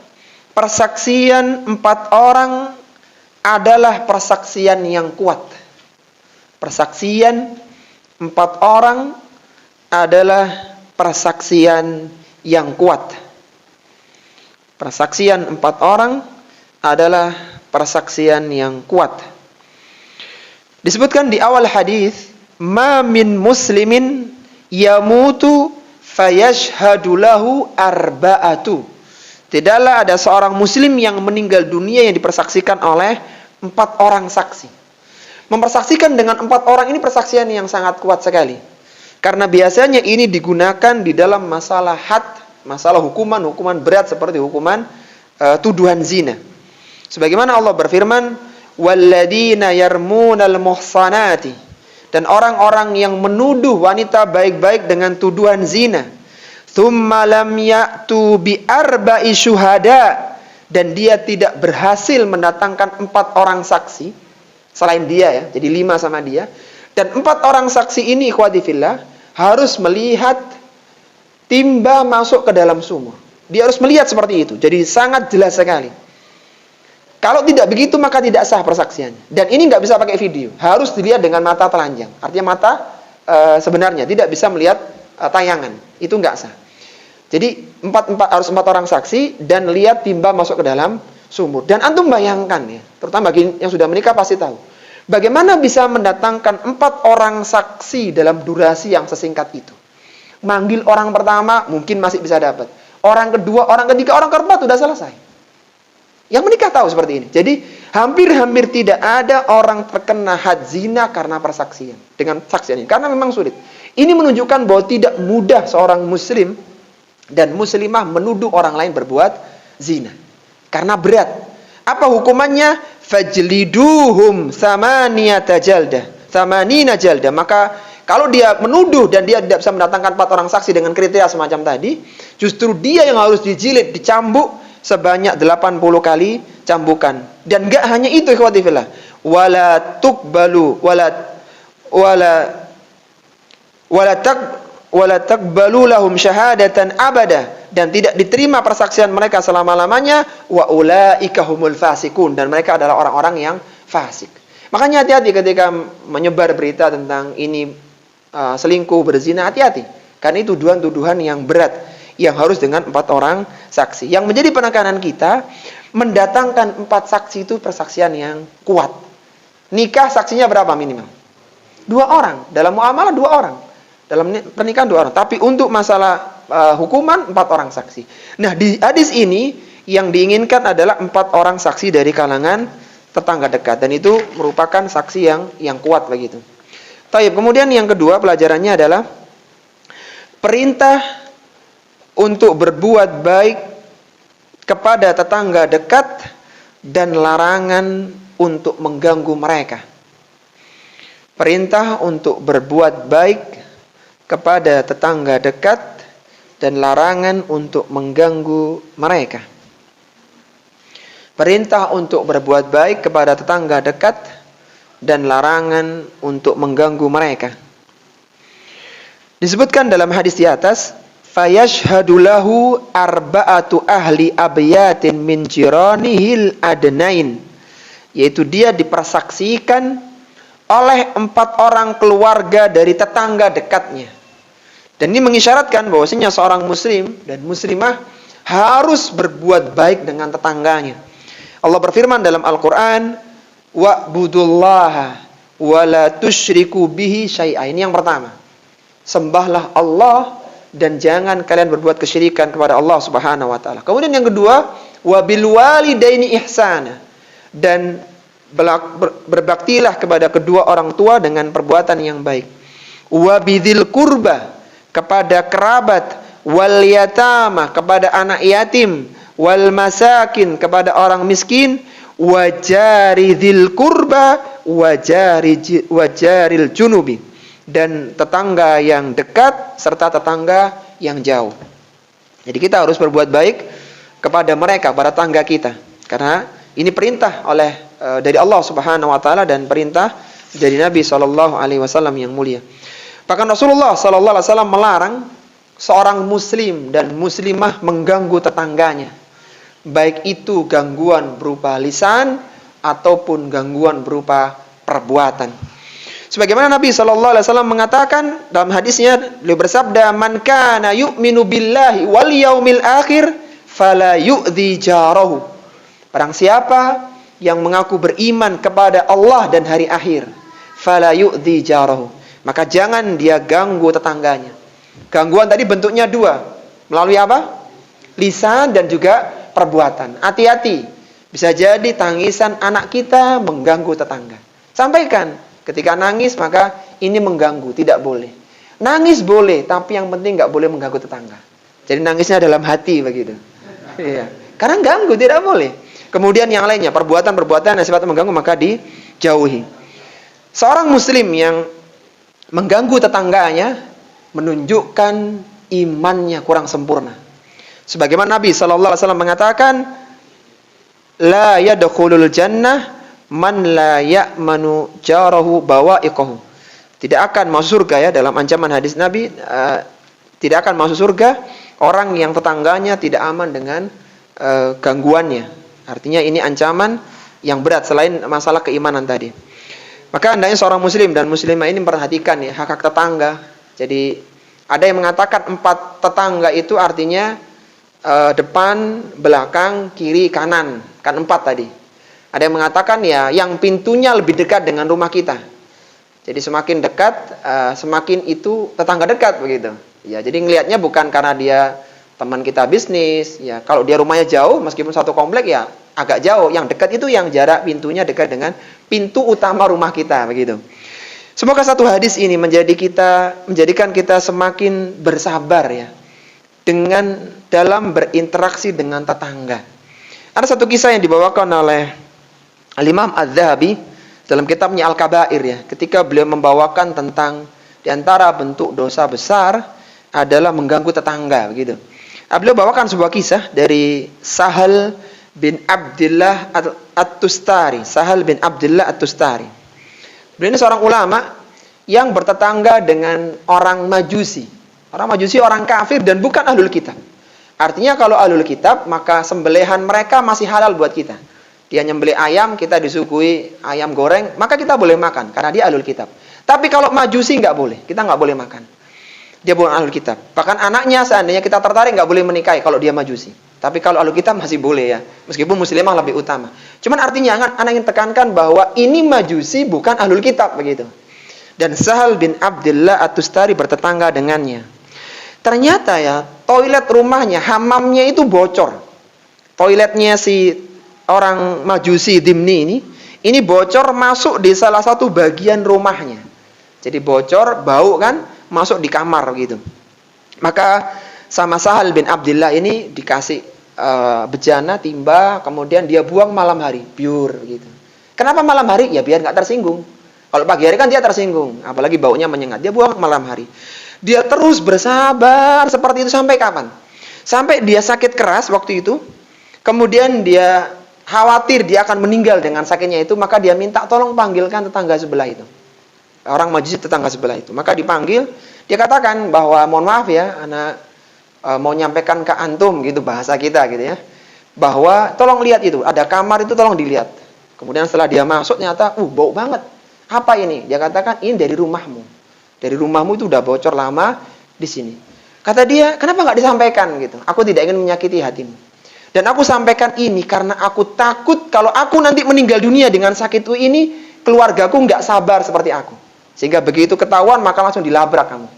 persaksian 4 orang adalah persaksian yang kuat. Persaksian 4 orang adalah persaksian yang kuat. Persaksian 4 orang adalah persaksian yang kuat. Disebutkan di awal hadis, ma min muslimin yamutu fayashhadu lahu arba'atu. Tidaklah ada seorang muslim yang meninggal dunia yang dipersaksikan oleh 4 orang saksi. Mempersaksikan dengan 4 orang ini persaksian yang sangat kuat sekali. Karena biasanya ini digunakan di dalam masalah had, masalah hukuman berat seperti hukuman tuduhan zina. Sebagaimana Allah berfirman, walladzina yarmunal muhsanati, dan orang-orang yang menuduh wanita baik-baik dengan tuduhan zina, Tsumma lam ya'tu bi arba'i syuhada, dan dia tidak berhasil mendatangkan 4 orang saksi selain dia ya. Jadi 5 sama dia. Dan 4 orang saksi ini ikhwati fillah harus melihat timba masuk ke dalam sumur. Dia harus melihat seperti itu. Jadi sangat jelas sekali. Kalau tidak begitu maka tidak sah persaksiannya. Dan ini nggak bisa pakai video. Harus dilihat dengan mata telanjang. Artinya mata sebenarnya tidak bisa melihat tayangan. Itu nggak sah. Jadi harus 4 orang saksi dan lihat timba masuk ke dalam sumur. Dan antum bayangkan ya, terutama bagi yang sudah menikah pasti tahu. Bagaimana bisa mendatangkan 4 orang saksi dalam durasi yang sesingkat itu? Manggil orang pertama mungkin masih bisa dapat. Orang kedua, orang ketiga, orang keempat sudah selesai. Yang menikah tahu seperti ini. Jadi hampir-hampir tidak ada orang terkena had zina karena persaksian. Dengan saksian ini. Karena memang sulit. Ini menunjukkan bahwa tidak mudah seorang muslim dan muslimah menuduh orang lain berbuat zina. Karena berat. Apa hukumannya? Fajliduhum samaniyata jaldah. Samanina jaldah. Maka kalau dia menuduh dan dia tidak bisa mendatangkan 4 orang saksi dengan kriteria semacam tadi, justru dia yang harus dijilid, dicambuk sebanyak 80 kali cambukan. Dan enggak hanya itu ikhwati fillah. Wala tuqbalu wala taqbalu lahum syahadatan abada, dan tidak diterima persaksian mereka selama-lamanya. Wa ulaika humul fasikun, dan mereka adalah orang-orang yang fasik. Makanya hati-hati ketika menyebar berita tentang ini selingkuh, berzina, hati-hati. Karena itu tuduhan-tuduhan yang berat yang harus dengan 4 orang saksi. Yang menjadi penekanan kita, mendatangkan 4 saksi itu persaksian yang kuat. Nikah saksinya berapa minimal? 2 orang. Dalam muamalah 2 orang. Dalam pernikahan 2 orang. Tapi untuk masalah hukuman 4 orang saksi. Nah, di hadis ini yang diinginkan adalah 4 orang saksi dari kalangan tetangga dekat. Dan itu merupakan saksi yang kuat begitu. Taib. Kemudian yang kedua pelajarannya adalah perintah untuk berbuat baik kepada tetangga dekat dan larangan untuk mengganggu mereka. Perintah untuk berbuat baik kepada tetangga dekat dan larangan untuk mengganggu mereka. Perintah untuk berbuat baik kepada tetangga dekat dan larangan untuk mengganggu mereka. Disebutkan dalam hadis di atas, fayashhadu lahu arba'atu ahli abyatin min jiranihil adnain, yaitu dia dipersaksikan oleh 4 orang keluarga dari tetangga dekatnya. Dan ini mengisyaratkan bahwasanya seorang muslim dan muslimah harus berbuat baik dengan tetangganya. Allah berfirman dalam Al-Qur'an, wa'budullaha wa la tusyriku bihi syai'a. Ini yang pertama. Sembahlah Allah dan jangan kalian berbuat kesyirikan kepada Allah Subhanahu wa taala. Kemudian yang kedua, wabil walidaini ihsana, dan berbaktilah kepada kedua orang tua dengan perbuatan yang baik. Wabidzil qurba, kepada kerabat, wal yatama, kepada anak yatim, wal masakin, kepada orang miskin, wajaril qurba, wajaril junubi, dan tetangga yang dekat serta tetangga yang jauh. Jadi kita harus berbuat baik kepada mereka, kepada tetangga kita. Karena ini perintah dari Allah Subhanahu wa taala dan perintah dari Nabi sallallahu alaihi wasallam yang mulia. Bahkan Rasulullah sallallahu alaihi wasallam melarang seorang muslim dan muslimah mengganggu tetangganya. Baik itu gangguan berupa lisan ataupun gangguan berupa perbuatan. Sebagaimana Nabi SAW mengatakan dalam hadisnya, beliau bersabda, man kana yu'minu billahi wal yaumil akhir fala yu'dhi jarahu. Barang siapa yang mengaku beriman kepada Allah dan hari akhir, fala yu'dhi jarahu, maka jangan dia ganggu tetangganya. Gangguan tadi bentuknya 2. Melalui apa? Lisan dan juga perbuatan. Hati-hati. Bisa jadi tangisan anak kita mengganggu tetangga. Sampaikan. Ketika nangis maka ini mengganggu, tidak boleh. Nangis boleh, tapi yang penting nggak boleh mengganggu tetangga. Jadi nangisnya dalam hati begitu. Iya. Karena ganggu tidak boleh. Kemudian yang lainnya, perbuatan yang sifatnya mengganggu maka dijauhi. Seorang muslim yang mengganggu tetangganya menunjukkan imannya kurang sempurna. Sebagaimana Nabi SAW mengatakan, la yadkhulul jannah man la ya'manu jarahu bawa'iqahu. Tidak akan masuk surga, ya, dalam ancaman hadis Nabi, tidak akan masuk surga orang yang tetangganya tidak aman dengan gangguannya. Artinya ini ancaman yang berat selain masalah keimanan tadi. Maka hendaknya seorang muslim dan muslimah ini memperhatikan, ya, hak-hak tetangga. Jadi ada yang mengatakan 4 tetangga itu artinya depan, belakang, kiri, kanan. Kan 4 tadi. Ada yang mengatakan, ya, yang pintunya lebih dekat dengan rumah kita. Jadi semakin dekat, semakin itu tetangga dekat begitu. Ya, jadi ngelihatnya bukan karena dia teman kita bisnis. Ya, kalau dia rumahnya jauh, meskipun satu komplek, ya agak jauh. Yang dekat itu yang jarak pintunya dekat dengan pintu utama rumah kita begitu. Semoga satu hadis ini menjadikan kita semakin bersabar, ya, dengan dalam berinteraksi dengan tetangga. Ada satu kisah yang dibawakan oleh Al-Imam Az-Zahabi dalam kitabnya Al-Kabair, ya, ketika beliau membawakan tentang di antara bentuk dosa besar adalah mengganggu tetangga begitu. Beliau bawakan sebuah kisah dari Sahal bin Abdullah At-Tustari. Sahal bin Abdullah At-Tustari. Beliau ini seorang ulama yang bertetangga dengan orang Majusi. Orang Majusi orang kafir dan bukan ahlul kitab. Artinya kalau ahlul kitab, maka sembelihan mereka masih halal buat kita. Dia nyembelih ayam, kita disuguhi ayam goreng, maka kita boleh makan karena dia ahlul kitab. Tapi kalau Majusi nggak boleh, kita nggak boleh makan. Dia bukan ahlul kitab. Bahkan anaknya seandainya kita tertarik nggak boleh menikahi kalau dia Majusi. Tapi kalau ahlul kitab masih boleh, ya. Meskipun muslimah lebih utama. Cuman artinya anak ingin tekankan bahwa ini Majusi bukan ahlul kitab begitu. Dan Sahal bin Abdullah At-Tustari bertetangga dengannya. Ternyata, ya, toilet rumahnya, hamamnya itu bocor. Toiletnya si orang Majusi Dimni ini bocor masuk di salah satu bagian rumahnya. Jadi bocor, bau kan, masuk di kamar gitu. Maka sama Sahal bin Abdullah ini dikasih bejana, timba, kemudian dia buang malam hari, pure gitu. Kenapa malam hari? Ya biar nggak tersinggung. Kalau pagi hari kan dia tersinggung, apalagi baunya menyengat. Dia buang malam hari. Dia terus bersabar seperti itu sampai kapan? Sampai dia sakit keras waktu itu. Kemudian dia khawatir dia akan meninggal dengan sakitnya itu, maka dia minta tolong panggilkan tetangga sebelah itu. Orang Majusi tetangga sebelah itu. Maka dipanggil, dia katakan bahwa mohon maaf, ya, anak mau nyampaikan ke antum gitu bahasa kita gitu, ya. Bahwa tolong lihat itu, ada kamar itu tolong dilihat. Kemudian setelah dia masuk ternyata bau banget. Apa ini? Dia katakan ini dari rumahmu. Dari rumahmu itu udah bocor lama di sini. Kata dia, kenapa nggak disampaikan gitu? Aku tidak ingin menyakiti hatimu. Dan aku sampaikan ini karena aku takut kalau aku nanti meninggal dunia dengan sakitku ini, keluargaku nggak sabar seperti aku. Sehingga begitu ketahuan maka langsung dilabrak kamu.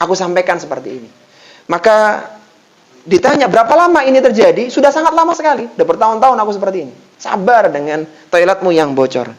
Aku sampaikan seperti ini. Maka ditanya berapa lama ini terjadi? Sudah sangat lama sekali. Sudah bertahun-tahun aku seperti ini. Sabar dengan toiletmu yang bocor.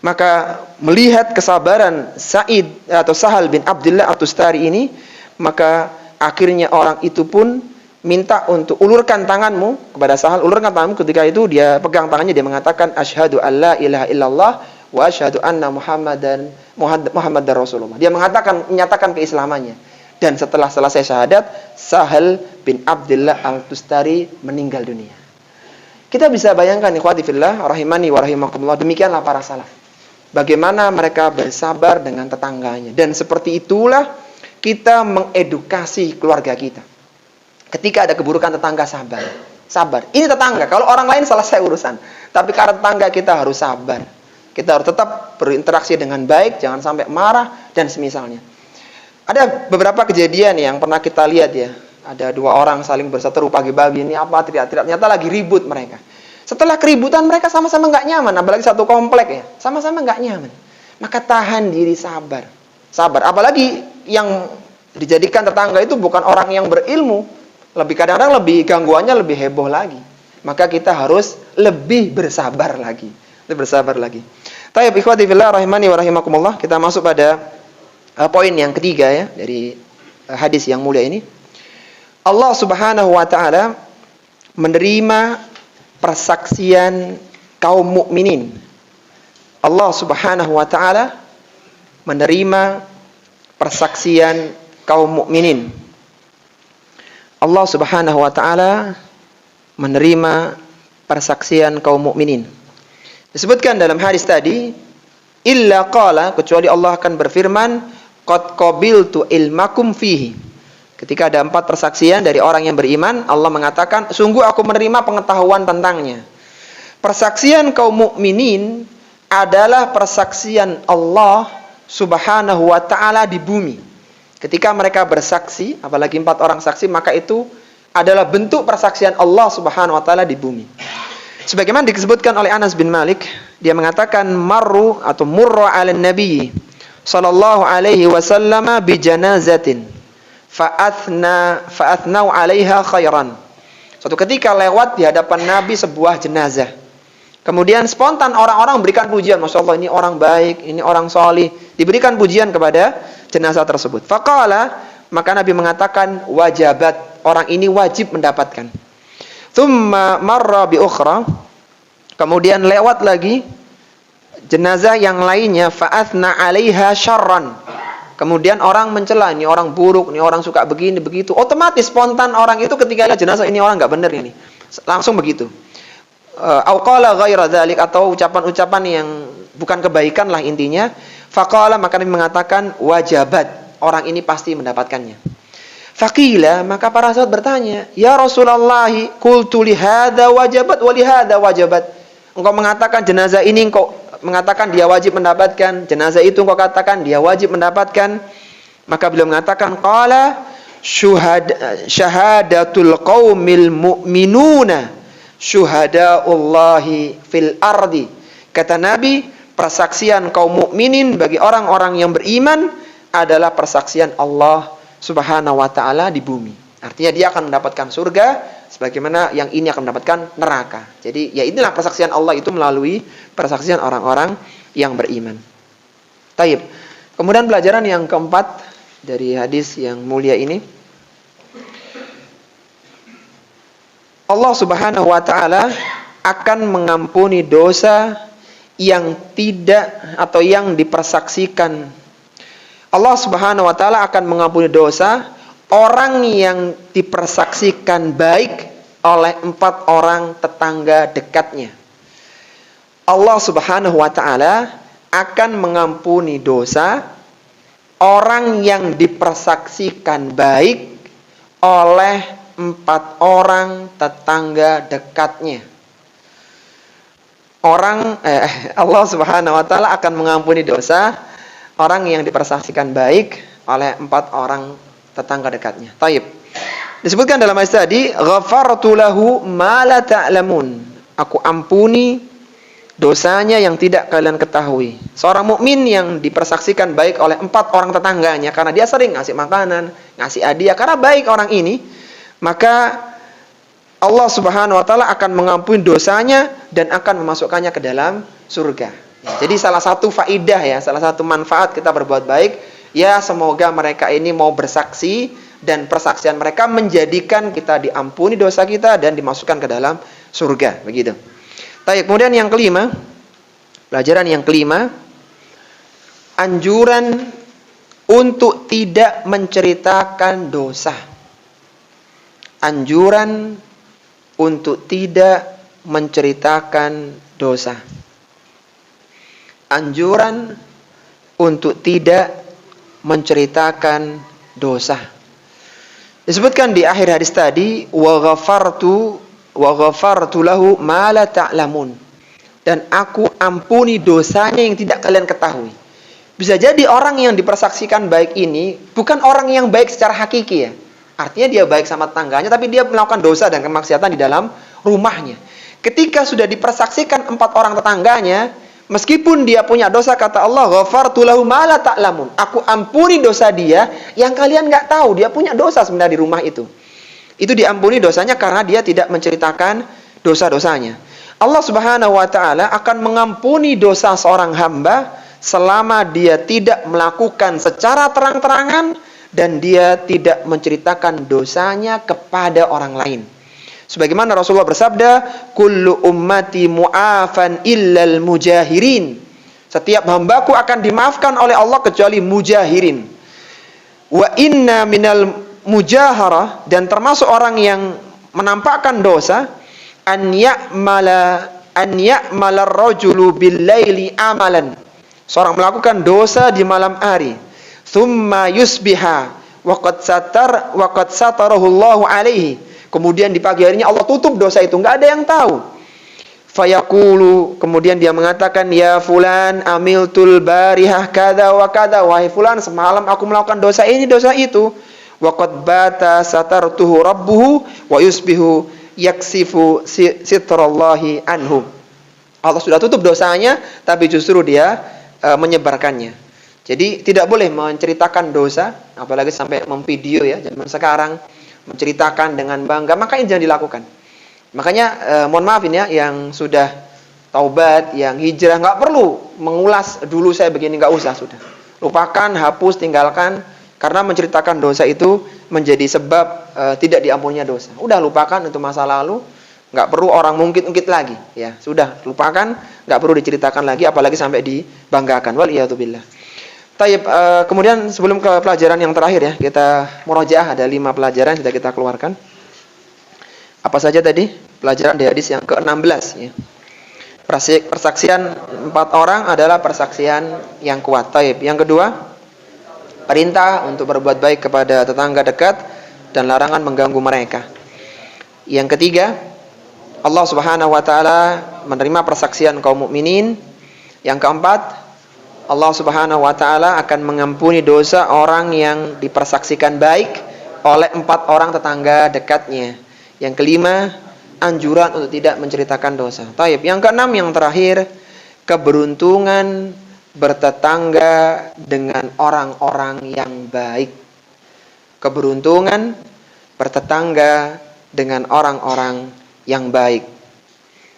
Maka melihat kesabaran Sa'id atau Sahal bin Abdullah At-Tustari ini, maka akhirnya orang itu pun minta untuk ulurkan tanganmu kepada Sahal, ulurkan tanganmu. Ketika itu dia pegang tangannya, dia mengatakan asyhadu alla ilaha illallah wa asyhadu anna Muhammadar Rasulullah. Dia menyatakan keislamannya. Dan setelah selesai syahadat, Sahal bin Abdullah At-Tustari meninggal dunia. Kita bisa bayangkan, ikhwati fillah rahimani wa rahimakumullah, demikianlah para salaf. Bagaimana mereka bersabar dengan tetangganya. Dan seperti itulah kita mengedukasi keluarga kita. Ketika ada keburukan tetangga, sabar. Sabar. Ini tetangga. Kalau orang lain selesai urusan. Tapi karena tetangga kita harus sabar. Kita harus tetap berinteraksi dengan baik. Jangan sampai marah dan semisalnya. Ada beberapa kejadian yang pernah kita lihat, ya. Ada 2 orang saling berseteru pagi-pagi. Ini apa? Teriak-teriak. Ternyata lagi ribut mereka. Setelah keributan mereka sama-sama nggak nyaman, apalagi satu komplek, ya, sama-sama nggak nyaman. Maka tahan diri, sabar, sabar. Apalagi yang dijadikan tetangga itu bukan orang yang berilmu, lebih kadang-kadang lebih gangguannya lebih heboh lagi. Maka kita harus lebih bersabar lagi, lebih bersabar lagi. Tayyib ikhwati fillah rahimani wa rahimakumullah, kita masuk pada poin yang ketiga, ya, dari hadis yang mulia ini. Allah Subhanahu wa taala menerima persaksian kaum mukminin. Allah Subhanahu wa taala menerima persaksian kaum mukminin. Allah Subhanahu wa taala menerima persaksian kaum mukminin. Disebutkan dalam hadis tadi, illa qala, kecuali Allah akan berfirman, qad qabiltu ilmakum fihi. Ketika ada 4 persaksian dari orang yang beriman, Allah mengatakan, sungguh aku menerima pengetahuan tentangnya. Persaksian kaum mukminin adalah persaksian Allah Subhanahu wa taala di bumi. Ketika mereka bersaksi, apalagi 4 orang saksi, maka itu adalah bentuk persaksian Allah Subhanahu wa taala di bumi. Sebagaimana disebutkan oleh Anas bin Malik, dia mengatakan murra 'alan nabi sallallahu alaihi wasallam bi janazatin fa'athnau 'alaiha khairan. Suatu ketika lewat di hadapan Nabi sebuah jenazah. Kemudian spontan orang-orang memberikan pujian, Masya Allah, ini orang baik, ini orang solih. Diberikan pujian kepada jenazah tersebut. Faqala, maka Nabi mengatakan, wajabat, orang ini wajib mendapatkan. Thumma marra bi ukhra, kemudian lewat lagi jenazah yang lainnya, fa'athna 'alaiha syarran. Kemudian orang mencela, ini orang buruk, ini orang suka begini, begitu. Otomatis spontan orang itu ketika lihat jenazah, ini orang enggak benar ini. Langsung begitu. Au qala ghaira dzalik, atau ucapan-ucapan yang bukan kebaikan lah intinya. Faqala, maka Nabi mengatakan, wajabat, orang ini pasti mendapatkannya. Faqila, maka para sahabat bertanya, ya Rasulullah, qultu li hadza wajabat wa li hadza wajabat. Engkau mengatakan jenazah ini engkau mengatakan dia wajib mendapatkan, jenazah itu engkau katakan dia wajib mendapatkan. Maka beliau mengatakan, qala syahadatul qaumil mu'minuna syuhadaullahi fil ardi. Kata Nabi, persaksian kaum mukminin bagi orang-orang yang beriman adalah persaksian Allah Subhanahu wa taala di bumi. Artinya dia akan mendapatkan surga sebagaimana yang ini akan mendapatkan neraka. Jadi ya inilah persaksian Allah itu melalui persaksian orang-orang yang beriman. Taib. Kemudian pelajaran yang keempat dari hadis yang mulia ini, Allah Subhanahu wa taala akan mengampuni dosa yang tidak atau yang dipersaksikan. Allah Subhanahu wa taala akan mengampuni dosa orang yang dipersaksikan baik oleh 4 orang tetangga dekatnya. Allah Subhanahu wa taala akan mengampuni dosa orang yang dipersaksikan baik oleh 4 orang tetangga dekatnya. Allah Subhanahu wa taala akan mengampuni dosa orang yang dipersaksikan baik oleh 4 orang tetangga dekatnya. Taib. Disebutkan dalam hadis tadi, ghafartu lahu ma la ta'lamun. Aku ampuni dosanya yang tidak kalian ketahui. Seorang mukmin yang dipersaksikan baik oleh 4 orang tetangganya karena dia sering ngasih makanan, ngasih hadiah, karena baik orang ini, maka Allah Subhanahu wa taala akan mengampuni dosanya dan akan memasukkannya ke dalam surga. Jadi salah satu faidah ya, salah satu manfaat kita berbuat baik, ya semoga mereka ini mau bersaksi dan persaksian mereka menjadikan kita diampuni dosa kita dan dimasukkan ke dalam surga, begitu. Baik, kemudian yang kelima, pelajaran yang kelima, anjuran untuk tidak menceritakan dosa. Anjuran untuk tidak menceritakan dosa. Anjuran untuk tidak menceritakan dosa. Disebutkan di akhir hadis tadi, wa ghafartu lahu ma la ta'lamun. Dan aku ampuni dosanya yang tidak kalian ketahui. Bisa jadi orang yang dipersaksikan baik ini bukan orang yang baik secara hakiki ya. Artinya dia baik sama tetangganya, tapi dia melakukan dosa dan kemaksiatan di dalam rumahnya. Ketika sudah dipersaksikan 4 orang tetangganya, meskipun dia punya dosa, kata Allah, ghafartu lahu ma la ta'lamun. Aku ampuni dosa dia yang kalian nggak tahu. Dia punya dosa sebenarnya di rumah itu. Itu diampuni dosanya karena dia tidak menceritakan dosa-dosanya. Allah Subhanahu wa taala akan mengampuni dosa seorang hamba selama dia tidak melakukan secara terang-terangan dan dia tidak menceritakan dosanya kepada orang lain. Sebagaimana Rasulullah bersabda, kullu ummati mu'afan illal mujahirin. Setiap hambaku akan dimaafkan oleh Allah kecuali mujahirin. Wa inna minal mujaharah, dan termasuk orang yang menampakkan dosa, an ya'mala ar-rajulu bil-laili amalan. Seorang melakukan dosa di malam hari, thumma yusbiha wa qad satarahu Allahu alaihi. Kemudian di pagi harinya Allah tutup dosa itu, enggak ada yang tahu. Fayaqulu, kemudian dia mengatakan, ya fulan amiltul barihah kada wa kada, wahai fulan, semalam aku melakukan dosa ini, dosa itu. Wa qad bata satartuhu rabbuhu wa yusbihu yaksifu sitrallahi anhum. Allah sudah tutup dosanya, tapi justru dia menyebarkannya. Jadi tidak boleh menceritakan dosa, apalagi sampai memvideo ya, zaman sekarang menceritakan dengan bangga, maka ini jangan dilakukan. Makanya mohon maaf ini ya, yang sudah taubat, yang hijrah, nggak perlu mengulas dulu saya begini, nggak usah, sudah. Lupakan, hapus, tinggalkan, karena menceritakan dosa itu menjadi sebab tidak diampuninya dosa. Udah lupakan, itu masa lalu, nggak perlu orang mungkit-ungkit lagi, ya sudah lupakan, nggak perlu diceritakan lagi, apalagi sampai dibanggakan. Waliyatubillah. Taib, kemudian sebelum ke pelajaran yang terakhir ya, kita murojaah, ada 5 pelajaran sudah kita keluarkan. Apa saja tadi? Pelajaran di hadis yang ke-16 ya. Persaksian 4 orang adalah persaksian yang kuat. Taib. Yang kedua, perintah untuk berbuat baik kepada tetangga dekat dan larangan mengganggu mereka. Yang ketiga, Allah Subhanahu wa taala menerima persaksian kaum mukminin. Yang keempat, Allah Subhanahu wa taala akan mengampuni dosa orang yang dipersaksikan baik oleh 4 orang tetangga dekatnya. Yang kelima, anjuran untuk tidak menceritakan dosa. Taib. Yang keenam, yang terakhir, keberuntungan bertetangga dengan orang-orang yang baik. Keberuntungan bertetangga dengan orang-orang yang baik.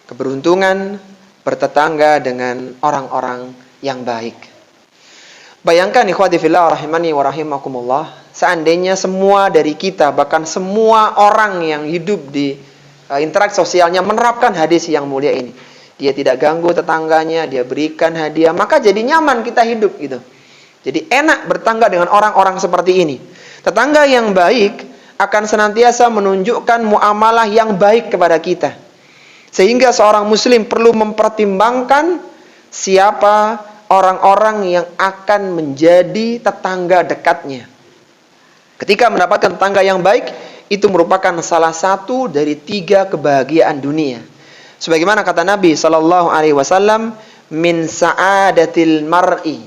Keberuntungan bertetangga dengan orang-orang yang baik. Bayangkan ikhwati fillah rahimani wa rahimakumullah, seandainya semua dari kita, bahkan semua orang yang hidup di interaksi sosialnya menerapkan hadis yang mulia ini. Dia tidak ganggu tetangganya, dia berikan hadiah, maka jadi nyaman kita hidup gitu. Jadi enak bertangga dengan orang-orang seperti ini. Tetangga yang baik akan senantiasa menunjukkan muamalah yang baik kepada kita. Sehingga seorang muslim perlu mempertimbangkan siapa orang-orang yang akan menjadi tetangga dekatnya. Ketika mendapatkan tetangga yang baik, itu merupakan salah satu dari 3 kebahagiaan dunia. Sebagaimana kata Nabi sallallahu alaihi wasallam, min sa'adatil mar'i,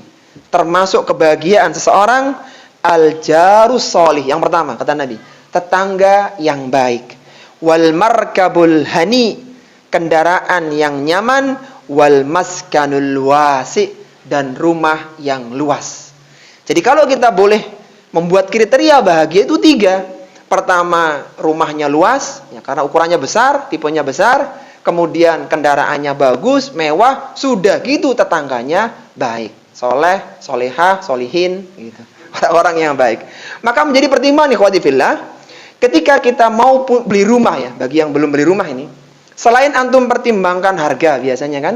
termasuk kebahagiaan seseorang, al-jarus sholih. Yang pertama kata Nabi, tetangga yang baik. Wal markabul hani, kendaraan yang nyaman. Wal maskanul wasi, dan rumah yang luas. Jadi kalau kita boleh membuat kriteria bahagia itu 3. Pertama, rumahnya luas, ya, karena ukurannya besar, tipenya besar. Kemudian kendaraannya bagus, mewah. Sudah gitu tetangganya baik, soleh, solehah, solihin, gitu. Orang-orang yang baik. Maka menjadi pertimbangan ikhwati fillah, ketika kita mau beli rumah ya, bagi yang belum beli rumah ini, selain antum pertimbangkan harga biasanya kan,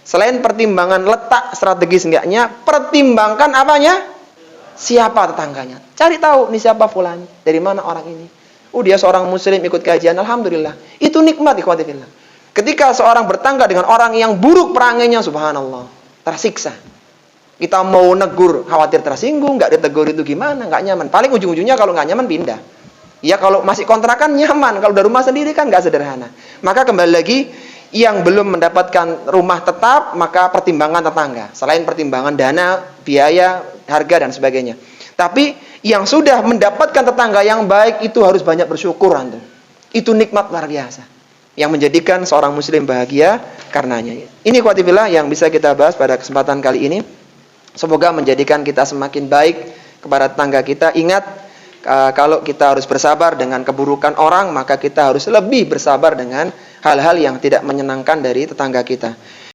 selain pertimbangan letak strategis enggaknya, pertimbangkan apanya? Siapa tetangganya. Cari tahu nih siapa fulan, dari mana orang ini. Dia seorang muslim ikut kajian, alhamdulillah. Itu nikmat ikhwati fillah. Ketika seorang bertangga dengan orang yang buruk perangainya, subhanallah, tersiksa. Kita mau negur, khawatir tersinggung, enggak ditegur itu gimana, enggak nyaman. Paling ujung-ujungnya kalau enggak nyaman pindah. Ya kalau masih kontrakan nyaman, kalau udah rumah sendiri kan enggak sederhana. Maka kembali lagi, yang belum mendapatkan rumah tetap, maka pertimbangan tetangga. Selain pertimbangan dana, biaya, harga, dan sebagainya. Tapi yang sudah mendapatkan tetangga yang baik, itu harus banyak bersyukur antum. Itu nikmat luar biasa, yang menjadikan seorang muslim bahagia karenanya. Ini ikhwati fillah yang bisa kita bahas pada kesempatan kali ini. Semoga menjadikan kita semakin baik kepada tetangga kita. Ingat, kalau kita harus bersabar dengan keburukan orang, maka kita harus lebih bersabar dengan hal-hal yang tidak menyenangkan dari tetangga kita.